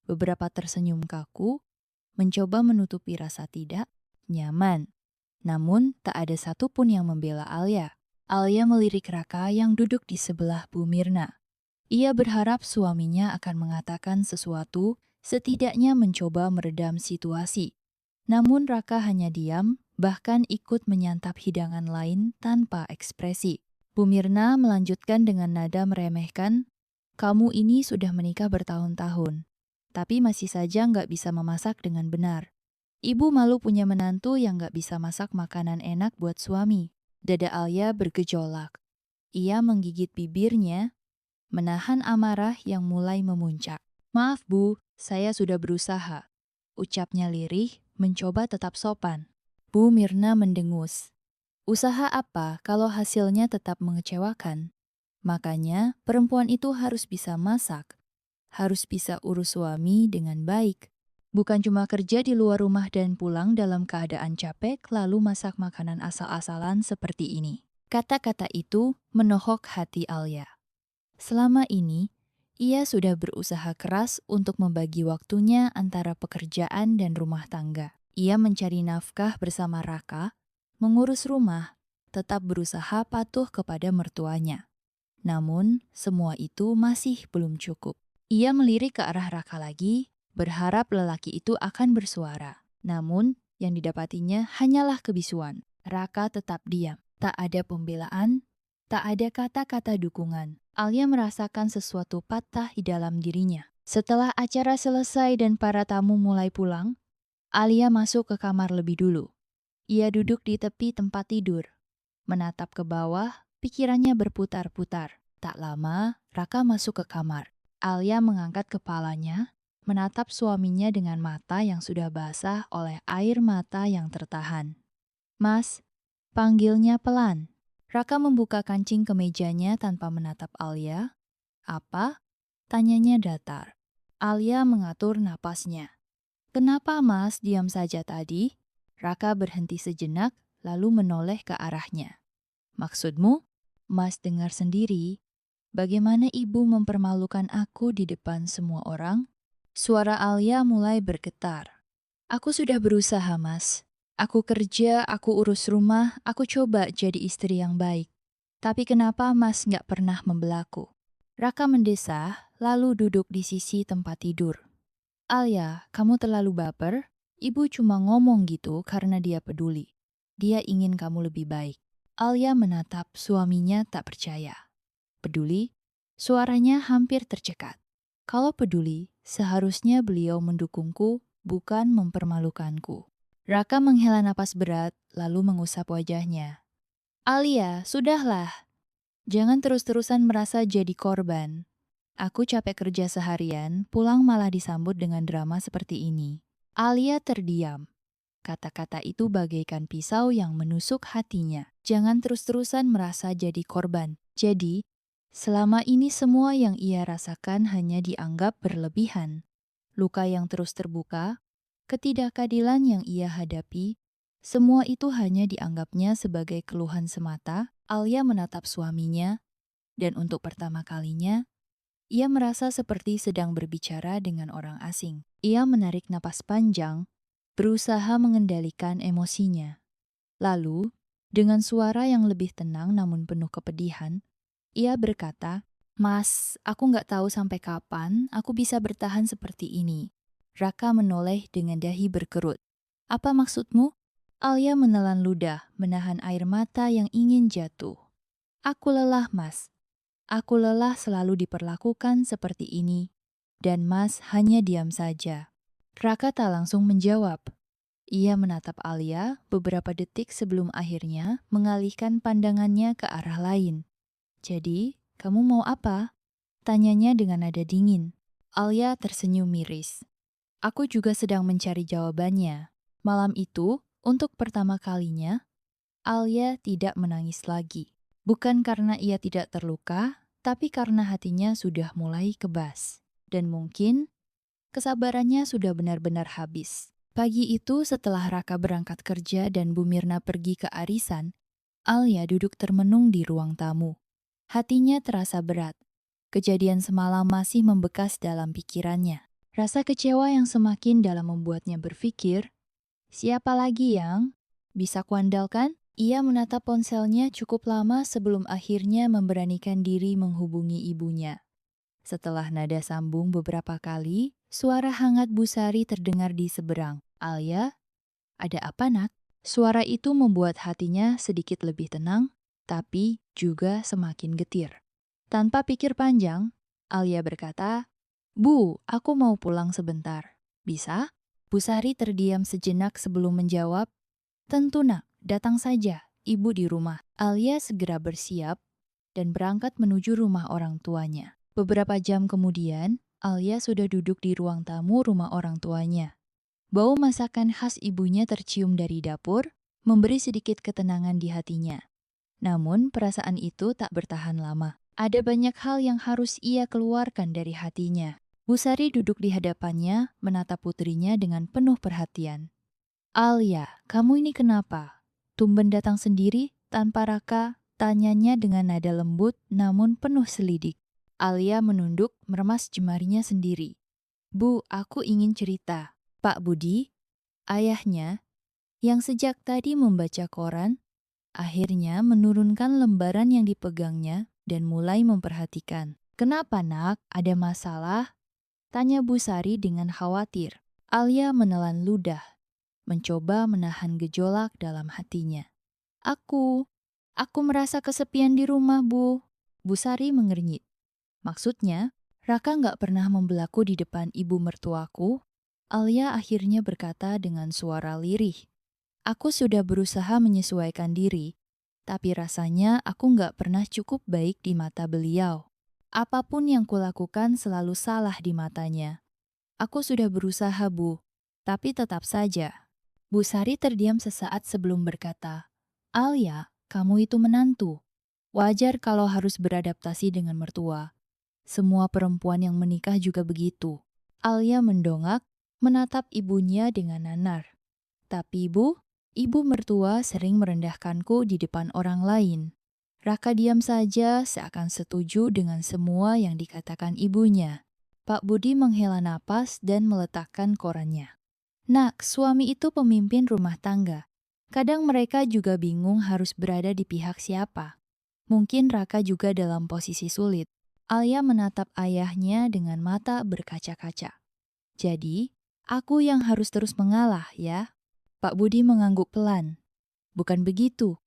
Beberapa tersenyum kaku, mencoba menutupi rasa tidak nyaman. Namun, tak ada satupun yang membela Alia. Alia melirik Raka yang duduk di sebelah Bu Mirna. Ia berharap suaminya akan mengatakan sesuatu, setidaknya mencoba meredam situasi. Namun Raka hanya diam, bahkan ikut menyantap hidangan lain tanpa ekspresi. Bu Mirna melanjutkan dengan nada meremehkan, "Kamu ini sudah menikah bertahun-tahun, tapi masih saja nggak bisa memasak dengan benar. Ibu malu punya menantu yang gak bisa masak makanan enak buat suami. Dada Alia bergejolak. Ia menggigit bibirnya, menahan amarah yang mulai memuncak. Maaf Bu, saya sudah berusaha. Ucapnya lirih, mencoba tetap sopan. Bu Mirna mendengus. Usaha apa kalau hasilnya tetap mengecewakan? Makanya perempuan itu harus bisa masak, harus bisa urus suami dengan baik. Bukan cuma kerja di luar rumah dan pulang dalam keadaan capek lalu masak makanan asal-asalan seperti ini. Kata-kata itu menohok hati Alia. Selama ini, ia sudah berusaha keras untuk membagi waktunya antara pekerjaan dan rumah tangga. Ia mencari nafkah bersama Raka, mengurus rumah, tetap berusaha patuh kepada mertuanya. Namun, semua itu masih belum cukup. Ia melirik ke arah Raka lagi, berharap lelaki itu akan bersuara. Namun, yang didapatinya hanyalah kebisuan. Raka tetap diam. Tak ada pembelaan, tak ada kata-kata dukungan. Alia merasakan sesuatu patah di dalam dirinya. Setelah acara selesai dan para tamu mulai pulang, Alia masuk ke kamar lebih dulu. Ia duduk di tepi tempat tidur. Menatap ke bawah, pikirannya berputar-putar. Tak lama, Raka masuk ke kamar. Alia mengangkat kepalanya, menatap suaminya dengan mata yang sudah basah oleh air mata yang tertahan. Mas, panggilnya pelan. Raka membuka kancing kemejanya tanpa menatap Alia. Apa? Tanyanya datar. Alia mengatur napasnya. Kenapa Mas diam saja tadi? Raka berhenti sejenak, lalu menoleh ke arahnya. Maksudmu? Mas dengar sendiri. Bagaimana ibu mempermalukan aku di depan semua orang? Suara Alia mulai bergetar. Aku sudah berusaha, Mas. Aku kerja, aku urus rumah, aku coba jadi istri yang baik. Tapi kenapa Mas nggak pernah membelaku? Raka mendesah, lalu duduk di sisi tempat tidur. Alia, kamu terlalu baper. Ibu cuma ngomong gitu karena dia peduli. Dia ingin kamu lebih baik. Alia menatap suaminya tak percaya. Peduli? Suaranya hampir tercekat. Kalau peduli, seharusnya beliau mendukungku, bukan mempermalukanku. Raka menghela napas berat, lalu mengusap wajahnya. Alia, sudahlah. Jangan terus-terusan merasa jadi korban. Aku capek kerja seharian, pulang malah disambut dengan drama seperti ini. Alia terdiam. Kata-kata itu bagaikan pisau yang menusuk hatinya. Jangan terus-terusan merasa jadi korban. Jadi, selama ini semua yang ia rasakan hanya dianggap berlebihan. Luka yang terus terbuka, ketidakadilan yang ia hadapi, semua itu hanya dianggapnya sebagai keluhan semata. Alia menatap suaminya, dan untuk pertama kalinya, ia merasa seperti sedang berbicara dengan orang asing. Ia menarik napas panjang, berusaha mengendalikan emosinya. Lalu, dengan suara yang lebih tenang namun penuh kepedihan, ia berkata, Mas, aku nggak tahu sampai kapan aku bisa bertahan seperti ini. Raka menoleh dengan dahi berkerut. Apa maksudmu? Alia menelan ludah, menahan air mata yang ingin jatuh. Aku lelah, Mas. Aku lelah selalu diperlakukan seperti ini. Dan Mas hanya diam saja. Raka tak langsung menjawab. Ia menatap Alia beberapa detik sebelum akhirnya mengalihkan pandangannya ke arah lain. Jadi, kamu mau apa? Tanyanya dengan nada dingin. Alia tersenyum miris. Aku juga sedang mencari jawabannya. Malam itu, untuk pertama kalinya, Alia tidak menangis lagi. Bukan karena ia tidak terluka, tapi karena hatinya sudah mulai kebas. Dan mungkin, kesabarannya sudah benar-benar habis. Pagi itu setelah Raka berangkat kerja dan Bu Mirna pergi ke arisan, Alia duduk termenung di ruang tamu. Hatinya terasa berat. Kejadian semalam masih membekas dalam pikirannya. Rasa kecewa yang semakin dalam membuatnya berpikir, siapa lagi yang bisa kuandalkan? Ia menatap ponselnya cukup lama sebelum akhirnya memberanikan diri menghubungi ibunya. Setelah nada sambung beberapa kali, suara hangat Bu Sari terdengar di seberang. Alia, ada apa nak? Suara itu membuat hatinya sedikit lebih tenang, tapi juga semakin getir. Tanpa pikir panjang, Alia berkata, Bu, aku mau pulang sebentar. Bisa? Bu Sari terdiam sejenak sebelum menjawab, "Tentu nak, datang saja, ibu di rumah." Alia segera bersiap dan berangkat menuju rumah orang tuanya. Beberapa jam kemudian, Alia sudah duduk di ruang tamu rumah orang tuanya. Bau masakan khas ibunya tercium dari dapur, memberi sedikit ketenangan di hatinya. Namun, perasaan itu tak bertahan lama. Ada banyak hal yang harus ia keluarkan dari hatinya. Bu Sari duduk di hadapannya, menatap putrinya dengan penuh perhatian. "Alia, kamu ini kenapa? Tumben datang sendiri, tanpa Raka?" Tanyanya dengan nada lembut namun penuh selidik. Alia menunduk, meremas jemarinya sendiri. "Bu, aku ingin cerita. Pak Budi, ayahnya, yang sejak tadi membaca koran, akhirnya menurunkan lembaran yang dipegangnya dan mulai memperhatikan." "Kenapa nak? Ada masalah?" tanya Bu Sari dengan khawatir. Alia menelan ludah, mencoba menahan gejolak dalam hatinya. Aku merasa kesepian di rumah, Bu." Bu Sari mengernyit. "Maksudnya, Raka nggak pernah membelaku di depan ibu mertuaku?" Alia akhirnya berkata dengan suara lirih. "Aku sudah berusaha menyesuaikan diri, tapi rasanya aku nggak pernah cukup baik di mata beliau. Apapun yang kulakukan selalu salah di matanya. Aku sudah berusaha, Bu, tapi tetap saja." Bu Sari terdiam sesaat sebelum berkata, "Alia, kamu itu menantu. Wajar kalau harus beradaptasi dengan mertua. Semua perempuan yang menikah juga begitu." Alia mendongak, menatap ibunya dengan nanar. "Tapi ibu mertua sering merendahkanku di depan orang lain." Raka diam saja seakan setuju dengan semua yang dikatakan ibunya. Pak Budi menghela napas dan meletakkan korannya. "Nak, suami itu pemimpin rumah tangga. Kadang mereka juga bingung harus berada di pihak siapa. Mungkin Raka juga dalam posisi sulit." Alia menatap ayahnya dengan mata berkaca-kaca. "Jadi, aku yang harus terus mengalah, ya?" Pak Budi mengangguk pelan. "Bukan begitu.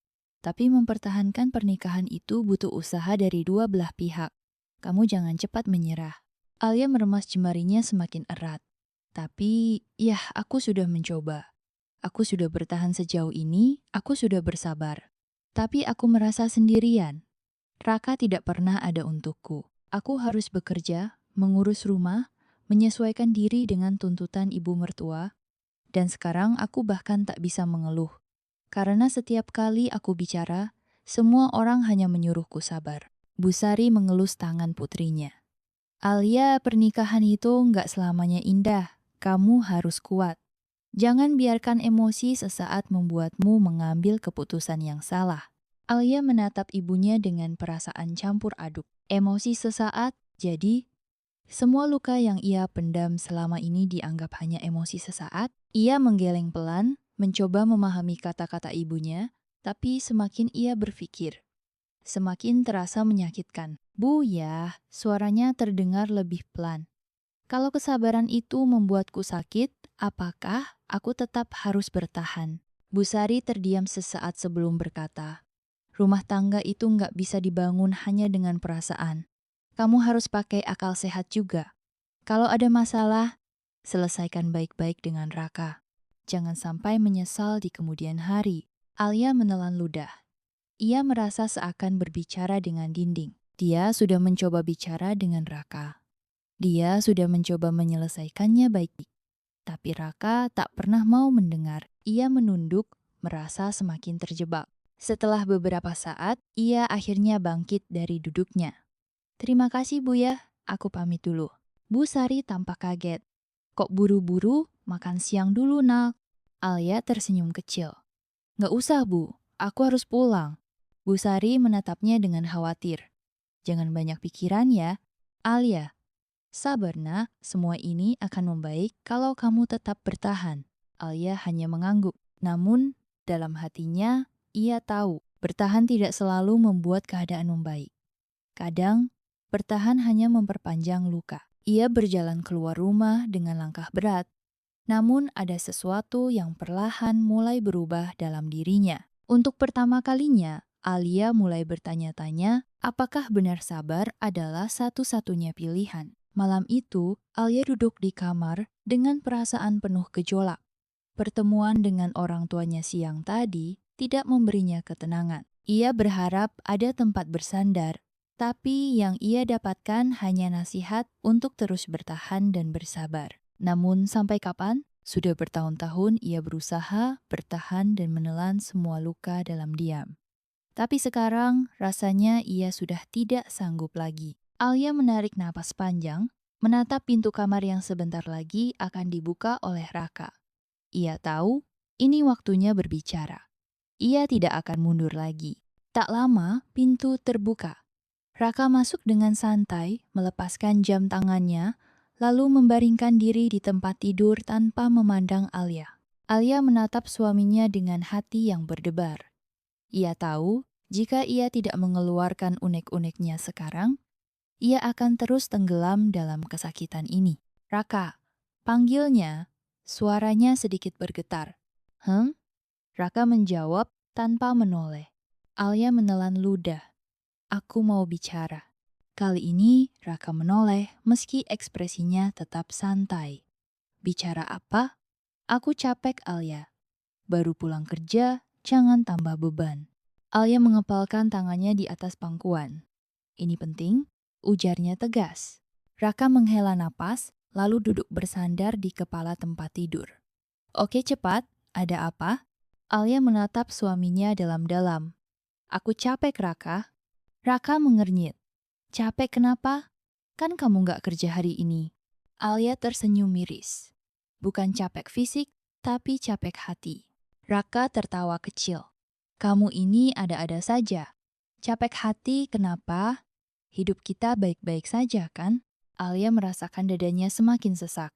Tapi mempertahankan pernikahan itu butuh usaha dari dua belah pihak. Kamu jangan cepat menyerah." Alia meremas jemarinya semakin erat. "Tapi, ya, aku sudah mencoba. Aku sudah bertahan sejauh ini, aku sudah bersabar. Tapi aku merasa sendirian. Raka tidak pernah ada untukku. Aku harus bekerja, mengurus rumah, menyesuaikan diri dengan tuntutan ibu mertua, dan sekarang aku bahkan tak bisa mengeluh. Karena setiap kali aku bicara, semua orang hanya menyuruhku sabar." Bu Sari mengelus tangan putrinya. "Alia, pernikahan itu nggak selamanya indah. Kamu harus kuat. Jangan biarkan emosi sesaat membuatmu mengambil keputusan yang salah." Alia menatap ibunya dengan perasaan campur aduk. Emosi sesaat, jadi semua luka yang ia pendam selama ini dianggap hanya emosi sesaat. Ia menggeleng pelan, mencoba memahami kata-kata ibunya, tapi semakin ia berpikir, semakin terasa menyakitkan. "Bu ya," suaranya terdengar lebih pelan. "Kalau kesabaran itu membuatku sakit, apakah aku tetap harus bertahan?" Bu Sari terdiam sesaat sebelum berkata, "Rumah tangga itu nggak bisa dibangun hanya dengan perasaan. Kamu harus pakai akal sehat juga. Kalau ada masalah, selesaikan baik-baik dengan Raka. Jangan sampai menyesal di kemudian hari." Alia menelan ludah. Ia merasa seakan berbicara dengan dinding. Dia sudah mencoba bicara dengan Raka. Dia sudah mencoba menyelesaikannya baik-baik. Tapi Raka tak pernah mau mendengar. Ia menunduk, merasa semakin terjebak. Setelah beberapa saat, ia akhirnya bangkit dari duduknya. "Terima kasih, Bu ya. Aku pamit dulu." Bu Sari tampak kaget. "Kok buru-buru? Makan siang dulu, Nak." Alia tersenyum kecil. "Nggak usah, Bu. Aku harus pulang." Bu Sari menatapnya dengan khawatir. "Jangan banyak pikiran ya. Alia, sabar nak, semua ini akan membaik kalau kamu tetap bertahan." Alia hanya mengangguk. Namun, dalam hatinya, ia tahu bertahan tidak selalu membuat keadaan membaik. Kadang, bertahan hanya memperpanjang luka. Ia berjalan keluar rumah dengan langkah berat. Namun ada sesuatu yang perlahan mulai berubah dalam dirinya. Untuk pertama kalinya, Alia mulai bertanya-tanya apakah benar sabar adalah satu-satunya pilihan. Malam itu, Alia duduk di kamar dengan perasaan penuh gejolak. Pertemuan dengan orang tuanya siang tadi tidak memberinya ketenangan. Ia berharap ada tempat bersandar, tapi yang ia dapatkan hanya nasihat untuk terus bertahan dan bersabar. Namun sampai kapan? Sudah bertahun-tahun ia berusaha bertahan dan menelan semua luka dalam diam. Tapi sekarang rasanya ia sudah tidak sanggup lagi. Alia menarik napas panjang, menatap pintu kamar yang sebentar lagi akan dibuka oleh Raka. Ia tahu ini waktunya berbicara. Ia tidak akan mundur lagi. Tak lama, pintu terbuka. Raka masuk dengan santai, melepaskan jam tangannya, lalu membaringkan diri di tempat tidur tanpa memandang Alia. Alia menatap suaminya dengan hati yang berdebar. Ia tahu, jika ia tidak mengeluarkan unek-uneknya sekarang, ia akan terus tenggelam dalam kesakitan ini. Raka, panggilnya, suaranya sedikit bergetar. Raka menjawab tanpa menoleh. Alia menelan ludah. Aku mau bicara. Kali ini Raka menoleh meski ekspresinya tetap santai. Bicara apa? Aku capek, Alia. Baru pulang kerja, jangan tambah beban. Alia mengepalkan tangannya di atas pangkuan. Ini penting, ujarnya tegas. Raka menghela napas, lalu duduk bersandar di kepala tempat tidur. Oke, cepat, ada apa? Alia menatap suaminya dalam-dalam. Aku capek, Raka. Raka mengernyit. Capek kenapa? Kan kamu gak kerja hari ini. Alia tersenyum miris. Bukan capek fisik, tapi capek hati. Raka tertawa kecil. Kamu ini ada-ada saja. Capek hati kenapa? Hidup kita baik-baik saja, kan? Alia merasakan dadanya semakin sesak.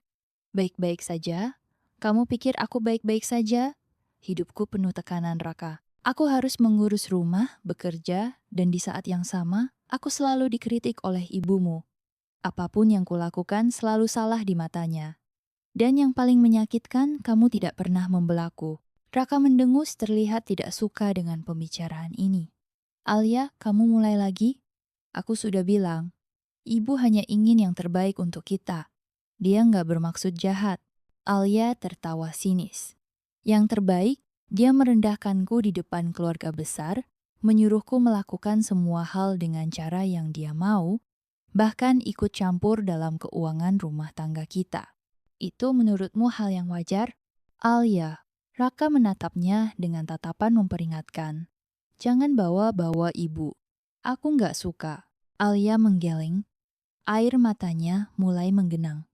Baik-baik saja? Kamu pikir aku baik-baik saja? Hidupku penuh tekanan, Raka. Aku harus mengurus rumah, bekerja, dan di saat yang sama, aku selalu dikritik oleh ibumu. Apapun yang kulakukan selalu salah di matanya. Dan yang paling menyakitkan, kamu tidak pernah membelaku. Raka mendengus terlihat tidak suka dengan pembicaraan ini. Alia, kamu mulai lagi? Aku sudah bilang, ibu hanya ingin yang terbaik untuk kita. Dia nggak bermaksud jahat. Alia tertawa sinis. Yang terbaik, dia merendahkanku di depan keluarga besar, menyuruhku melakukan semua hal dengan cara yang dia mau, bahkan ikut campur dalam keuangan rumah tangga kita. Itu menurutmu hal yang wajar? Alia, Raka menatapnya dengan tatapan memperingatkan. Jangan bawa-bawa ibu. Aku nggak suka. Alia menggeleng. Air matanya mulai menggenang.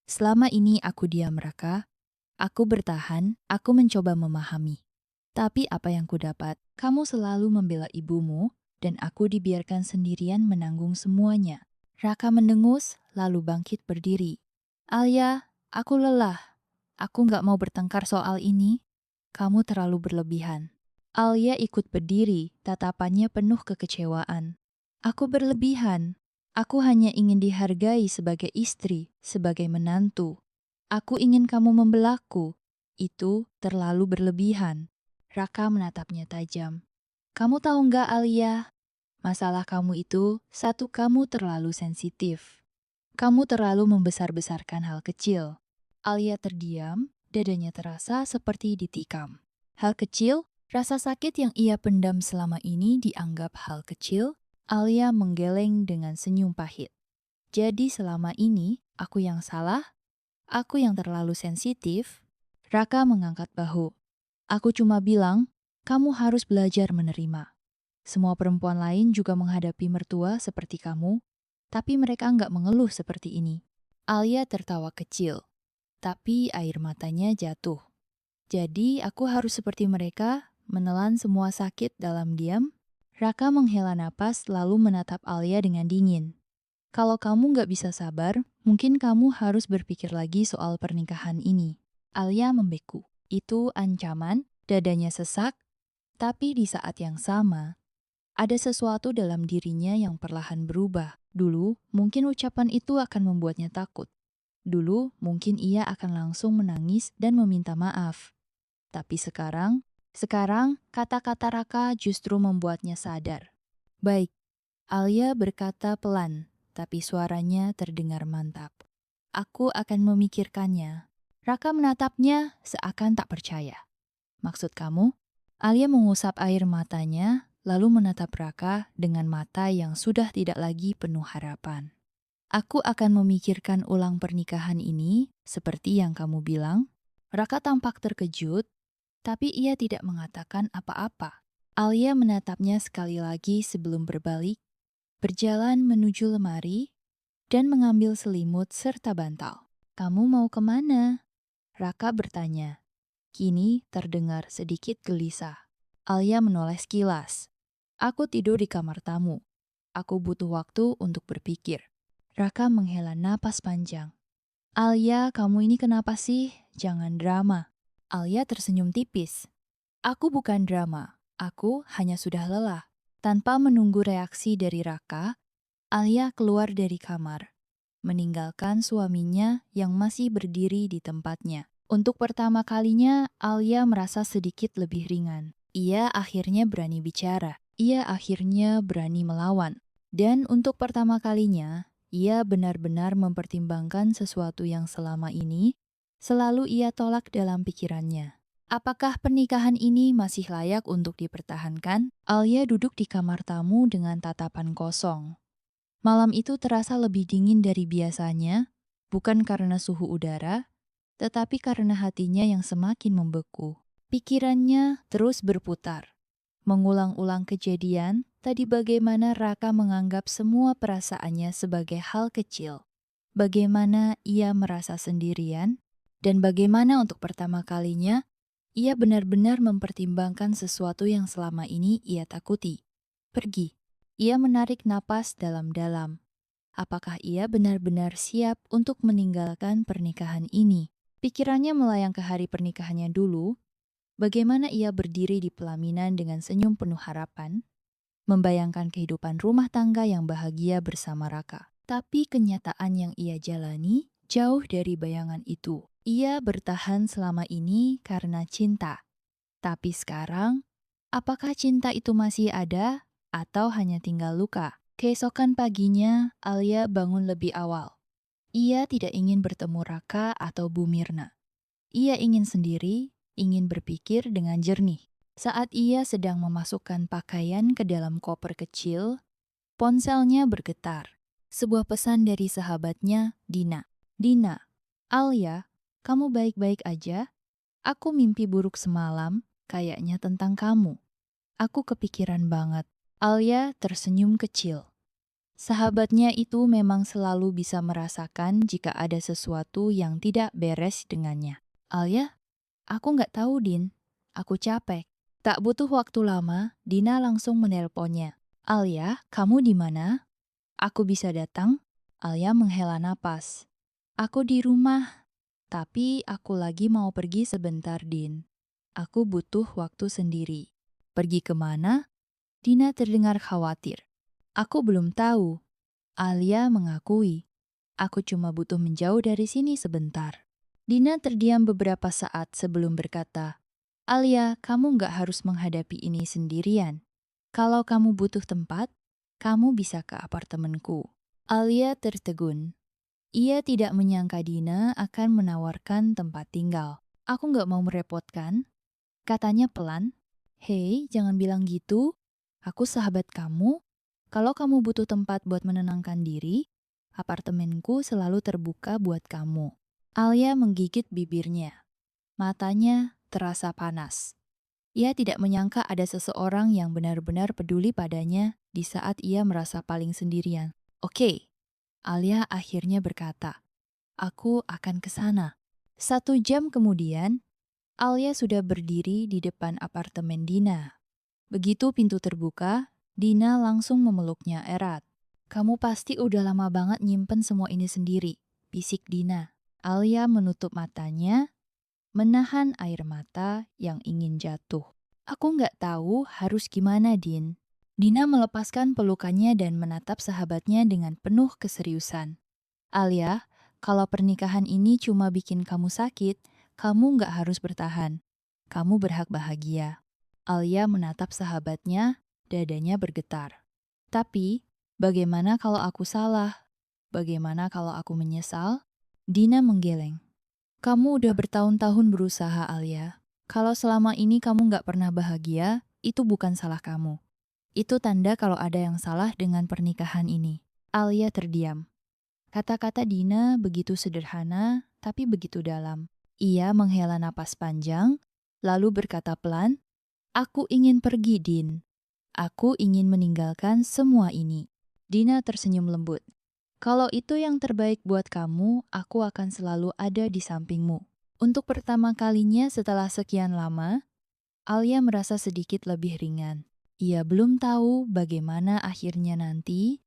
Selama ini aku diam, Raka. Aku bertahan, aku mencoba memahami. Tapi apa yang kudapat? Kamu selalu membela ibumu, dan aku dibiarkan sendirian menanggung semuanya. Raka mendengus, lalu bangkit berdiri. Alia, aku lelah. Aku nggak mau bertengkar soal ini. Kamu terlalu berlebihan. Alia ikut berdiri, tatapannya penuh kekecewaan. Aku berlebihan. Aku hanya ingin dihargai sebagai istri, sebagai menantu. Aku ingin kamu membelaku. Itu terlalu berlebihan. Raka menatapnya tajam. Kamu tahu nggak, Alia? Masalah kamu itu, satu, kamu terlalu sensitif. Kamu terlalu membesar-besarkan hal kecil. Alia terdiam, dadanya terasa seperti ditikam. Hal kecil, rasa sakit yang ia pendam selama ini dianggap hal kecil. Alia menggeleng dengan senyum pahit. Jadi selama ini, aku yang salah? Aku yang terlalu sensitif? Raka mengangkat bahu. Aku cuma bilang, kamu harus belajar menerima. Semua perempuan lain juga menghadapi mertua seperti kamu, tapi mereka nggak mengeluh seperti ini. Alia tertawa kecil, tapi air matanya jatuh. Jadi aku harus seperti mereka, menelan semua sakit dalam diam? Raka menghela napas lalu menatap Alia dengan dingin. Kalau kamu nggak bisa sabar, mungkin kamu harus berpikir lagi soal pernikahan ini. Alia membeku. Itu ancaman, dadanya sesak, tapi di saat yang sama, ada sesuatu dalam dirinya yang perlahan berubah. Dulu, mungkin ucapan itu akan membuatnya takut. Dulu, mungkin ia akan langsung menangis dan meminta maaf. Tapi sekarang kata-kata Raka justru membuatnya sadar. Baik, Alia berkata pelan, tapi suaranya terdengar mantap. Aku akan memikirkannya. Raka menatapnya seakan tak percaya. Maksud kamu? Alia mengusap air matanya, lalu menatap Raka dengan mata yang sudah tidak lagi penuh harapan. Aku akan memikirkan ulang pernikahan ini, seperti yang kamu bilang. Raka tampak terkejut, tapi ia tidak mengatakan apa-apa. Alia menatapnya sekali lagi sebelum berbalik, berjalan menuju lemari, dan mengambil selimut serta bantal. Kamu mau kemana? Raka bertanya. Kini terdengar sedikit gelisah. Alia menoleh sekilas. Aku tidur di kamar tamu. Aku butuh waktu untuk berpikir. Raka menghela napas panjang. Alia, kamu ini kenapa sih? Jangan drama. Alia tersenyum tipis. Aku bukan drama. Aku hanya sudah lelah. Tanpa menunggu reaksi dari Raka, Alia keluar dari kamar, meninggalkan suaminya yang masih berdiri di tempatnya. Untuk pertama kalinya, Alia merasa sedikit lebih ringan. Ia akhirnya berani bicara. Ia akhirnya berani melawan. Dan untuk pertama kalinya, ia benar-benar mempertimbangkan sesuatu yang selama ini selalu ia tolak dalam pikirannya. Apakah pernikahan ini masih layak untuk dipertahankan? Alia duduk di kamar tamu dengan tatapan kosong. Malam itu terasa lebih dingin dari biasanya, bukan karena suhu udara, tetapi karena hatinya yang semakin membeku. Pikirannya terus berputar, mengulang-ulang kejadian tadi bagaimana Raka menganggap semua perasaannya sebagai hal kecil. Bagaimana ia merasa sendirian, dan bagaimana untuk pertama kalinya ia benar-benar mempertimbangkan sesuatu yang selama ini ia takuti. Pergi. Ia menarik napas dalam-dalam. Apakah ia benar-benar siap untuk meninggalkan pernikahan ini? Pikirannya melayang ke hari pernikahannya dulu, bagaimana ia berdiri di pelaminan dengan senyum penuh harapan, membayangkan kehidupan rumah tangga yang bahagia bersama Raka. Tapi kenyataan yang ia jalani jauh dari bayangan itu. Ia bertahan selama ini karena cinta. Tapi sekarang, apakah cinta itu masih ada atau hanya tinggal luka? Keesokan paginya, Alia bangun lebih awal. Ia tidak ingin bertemu Raka atau Bu Mirna. Ia ingin sendiri, ingin berpikir dengan jernih. Saat ia sedang memasukkan pakaian ke dalam koper kecil, ponselnya bergetar. Sebuah pesan dari sahabatnya, Dina. Dina, Alia, kamu baik-baik aja? Aku mimpi buruk semalam, kayaknya tentang kamu. Aku kepikiran banget. Alia tersenyum kecil. Sahabatnya itu memang selalu bisa merasakan jika ada sesuatu yang tidak beres dengannya. Alia, aku nggak tahu, Din. Aku capek. Tak butuh waktu lama, Dina langsung menelponnya. Alia, kamu di mana? Aku bisa datang? Alia menghela napas. Aku di rumah, tapi aku lagi mau pergi sebentar, Din. Aku butuh waktu sendiri. Pergi kemana? Dina terdengar khawatir. Aku belum tahu. Alia mengakui. Aku cuma butuh menjauh dari sini sebentar. Dina terdiam beberapa saat sebelum berkata, Alia, kamu nggak harus menghadapi ini sendirian. Kalau kamu butuh tempat, kamu bisa ke apartemenku. Alia tertegun. Ia tidak menyangka Dina akan menawarkan tempat tinggal. Aku nggak mau merepotkan, katanya pelan. Hei, jangan bilang gitu. Aku sahabat kamu. Kalau kamu butuh tempat buat menenangkan diri, apartemenku selalu terbuka buat kamu. Alia menggigit bibirnya. Matanya terasa panas. Ia tidak menyangka ada seseorang yang benar-benar peduli padanya di saat ia merasa paling sendirian. Oke, Alia akhirnya berkata, aku akan ke sana. 1 jam kemudian, Alia sudah berdiri di depan apartemen Dina. Begitu pintu terbuka, Dina langsung memeluknya erat. Kamu pasti udah lama banget nyimpen semua ini sendiri, bisik Dina. Alia menutup matanya, menahan air mata yang ingin jatuh. Aku nggak tahu harus gimana, Din. Dina melepaskan pelukannya dan menatap sahabatnya dengan penuh keseriusan. Alia, kalau pernikahan ini cuma bikin kamu sakit, kamu nggak harus bertahan. Kamu berhak bahagia. Alia menatap sahabatnya, dadanya bergetar. Tapi, bagaimana kalau aku salah? Bagaimana kalau aku menyesal? Dina menggeleng. Kamu udah bertahun-tahun berusaha, Alia. Kalau selama ini kamu nggak pernah bahagia, itu bukan salah kamu. Itu tanda kalau ada yang salah dengan pernikahan ini. Alia terdiam. Kata-kata Dina begitu sederhana, tapi begitu dalam. Ia menghela napas panjang, lalu berkata pelan, "Aku ingin pergi, Din. Aku ingin meninggalkan semua ini." Dina tersenyum lembut. "Kalau itu yang terbaik buat kamu, aku akan selalu ada di sampingmu." Untuk pertama kalinya setelah sekian lama, Alia merasa sedikit lebih ringan. Ia belum tahu bagaimana akhirnya nanti,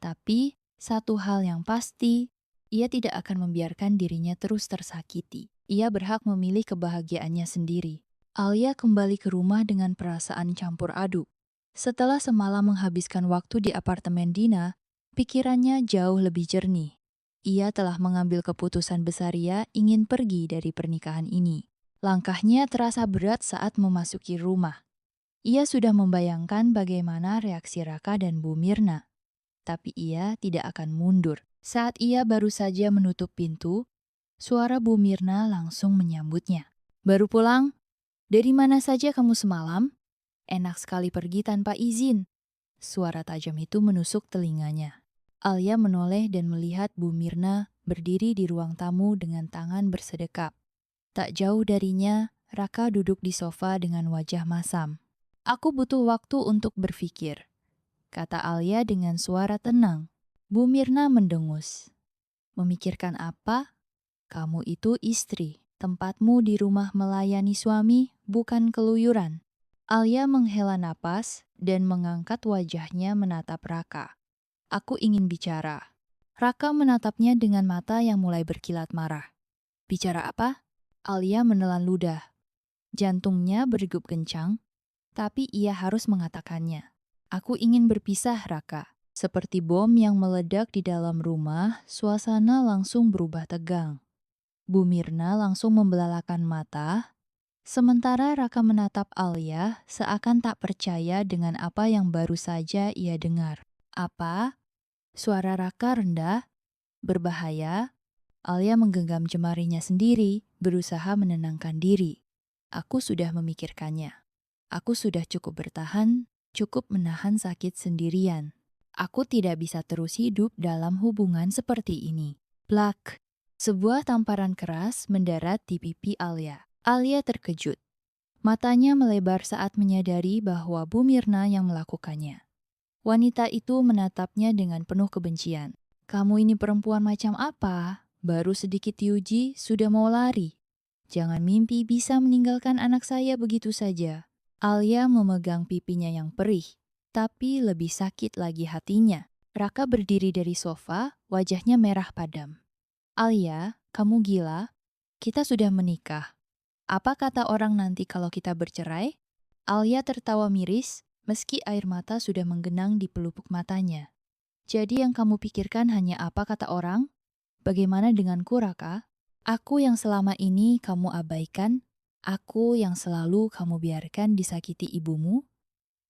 tapi satu hal yang pasti, ia tidak akan membiarkan dirinya terus tersakiti. Ia berhak memilih kebahagiaannya sendiri. Alia kembali ke rumah dengan perasaan campur aduk. Setelah semalam menghabiskan waktu di apartemen Dina, pikirannya jauh lebih jernih. Ia telah mengambil keputusan besaria ingin pergi dari pernikahan ini. Langkahnya terasa berat saat memasuki rumah. Ia sudah membayangkan bagaimana reaksi Raka dan Bu Mirna. Tapi ia tidak akan mundur. Saat ia baru saja menutup pintu, suara Bu Mirna langsung menyambutnya. "Baru pulang? Dari mana saja kamu semalam? Enak sekali pergi tanpa izin." Suara tajam itu menusuk telinganya. Alia menoleh dan melihat Bu Mirna berdiri di ruang tamu dengan tangan bersedekap. Tak jauh darinya, Raka duduk di sofa dengan wajah masam. "Aku butuh waktu untuk berpikir," kata Alia dengan suara tenang. Bu Mirna mendengus. "Memikirkan apa? Kamu itu istri. Tempatmu di rumah melayani suami, bukan keluyuran." Alia menghela napas dan mengangkat wajahnya menatap Raka. "Aku ingin bicara." Raka menatapnya dengan mata yang mulai berkilat marah. "Bicara apa?" Alia menelan ludah. Jantungnya berdegup kencang, tapi ia harus mengatakannya. "Aku ingin berpisah, Raka." Seperti bom yang meledak di dalam rumah, suasana langsung berubah tegang. Bu Mirna langsung membelalakan mata, sementara Raka menatap Alia seakan tak percaya dengan apa yang baru saja ia dengar. "Apa?" Suara Raka rendah, berbahaya. Alia menggenggam jemarinya sendiri, berusaha menenangkan diri. "Aku sudah memikirkannya. Aku sudah cukup bertahan, cukup menahan sakit sendirian. Aku tidak bisa terus hidup dalam hubungan seperti ini." Plak! Sebuah tamparan keras mendarat di pipi Alia. Alia terkejut. Matanya melebar saat menyadari bahwa Bu Mirna yang melakukannya. Wanita itu menatapnya dengan penuh kebencian. "Kamu ini perempuan macam apa? Baru sedikit diuji, sudah mau lari. Jangan mimpi bisa meninggalkan anak saya begitu saja." Alia memegang pipinya yang perih, tapi lebih sakit lagi hatinya. Raka berdiri dari sofa, wajahnya merah padam. "Alia, kamu gila? Kita sudah menikah. Apa kata orang nanti kalau kita bercerai?" Alia tertawa miris, meski air mata sudah menggenang di pelupuk matanya. "Jadi yang kamu pikirkan hanya apa kata orang? Bagaimana denganku, Raka? Aku yang selama ini kamu abaikan, aku yang selalu kamu biarkan disakiti ibumu,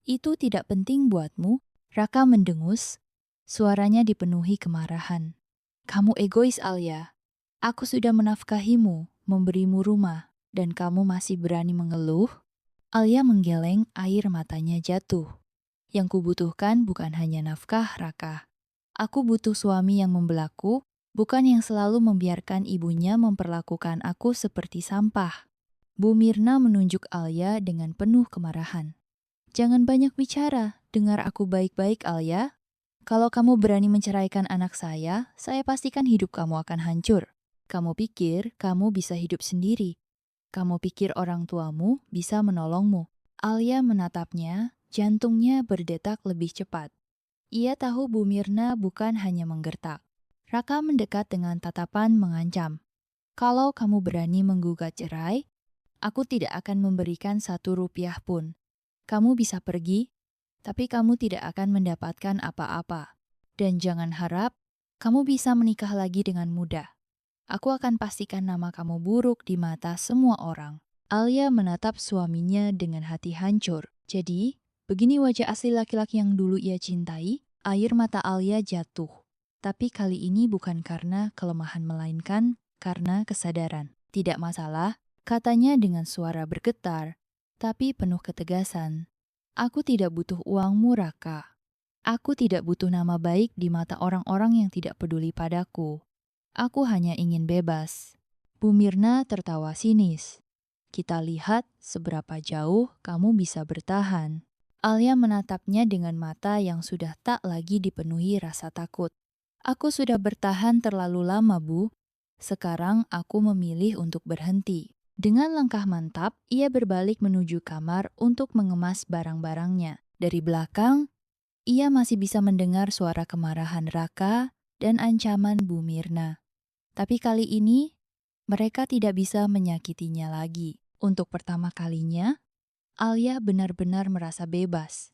itu tidak penting buatmu?" Raka mendengus, suaranya dipenuhi kemarahan. "Kamu egois, Alia. Aku sudah menafkahimu, memberimu rumah, dan kamu masih berani mengeluh?" Alia menggeleng, air matanya jatuh. "Yang kubutuhkan bukan hanya nafkah, Raka. Aku butuh suami yang membelaku, bukan yang selalu membiarkan ibunya memperlakukan aku seperti sampah." Bu Mirna menunjuk Alia dengan penuh kemarahan. "Jangan banyak bicara, dengar aku baik-baik, Alia. Kalau kamu berani menceraikan anak saya pastikan hidup kamu akan hancur. Kamu pikir kamu bisa hidup sendiri. Kamu pikir orang tuamu bisa menolongmu." Alia menatapnya, jantungnya berdetak lebih cepat. Ia tahu Bu Mirna bukan hanya menggertak. Raka mendekat dengan tatapan mengancam. "Kalau kamu berani menggugat cerai, aku tidak akan memberikan 1 rupiah pun. Kamu bisa pergi, tapi kamu tidak akan mendapatkan apa-apa. Dan jangan harap kamu bisa menikah lagi dengan mudah. Aku akan pastikan nama kamu buruk di mata semua orang." Alia menatap suaminya dengan hati hancur. Jadi, begini wajah asli laki-laki yang dulu ia cintai. Air mata Alia jatuh. Tapi kali ini bukan karena kelemahan melainkan karena kesadaran. Tidak masalah, katanya dengan suara bergetar, tapi penuh ketegasan. Aku tidak butuh uangmu, Raka. Aku tidak butuh nama baik di mata orang-orang yang tidak peduli padaku. Aku hanya ingin bebas. Bu Mirna tertawa sinis. Kita lihat seberapa jauh kamu bisa bertahan. Alia menatapnya dengan mata yang sudah tak lagi dipenuhi rasa takut. Aku sudah bertahan terlalu lama, Bu. Sekarang aku memilih untuk berhenti. Dengan langkah mantap, ia berbalik menuju kamar untuk mengemas barang-barangnya. Dari belakang, ia masih bisa mendengar suara kemarahan Raka dan ancaman Bu Mirna. Tapi kali ini, mereka tidak bisa menyakitinya lagi. Untuk pertama kalinya, Alia benar-benar merasa bebas.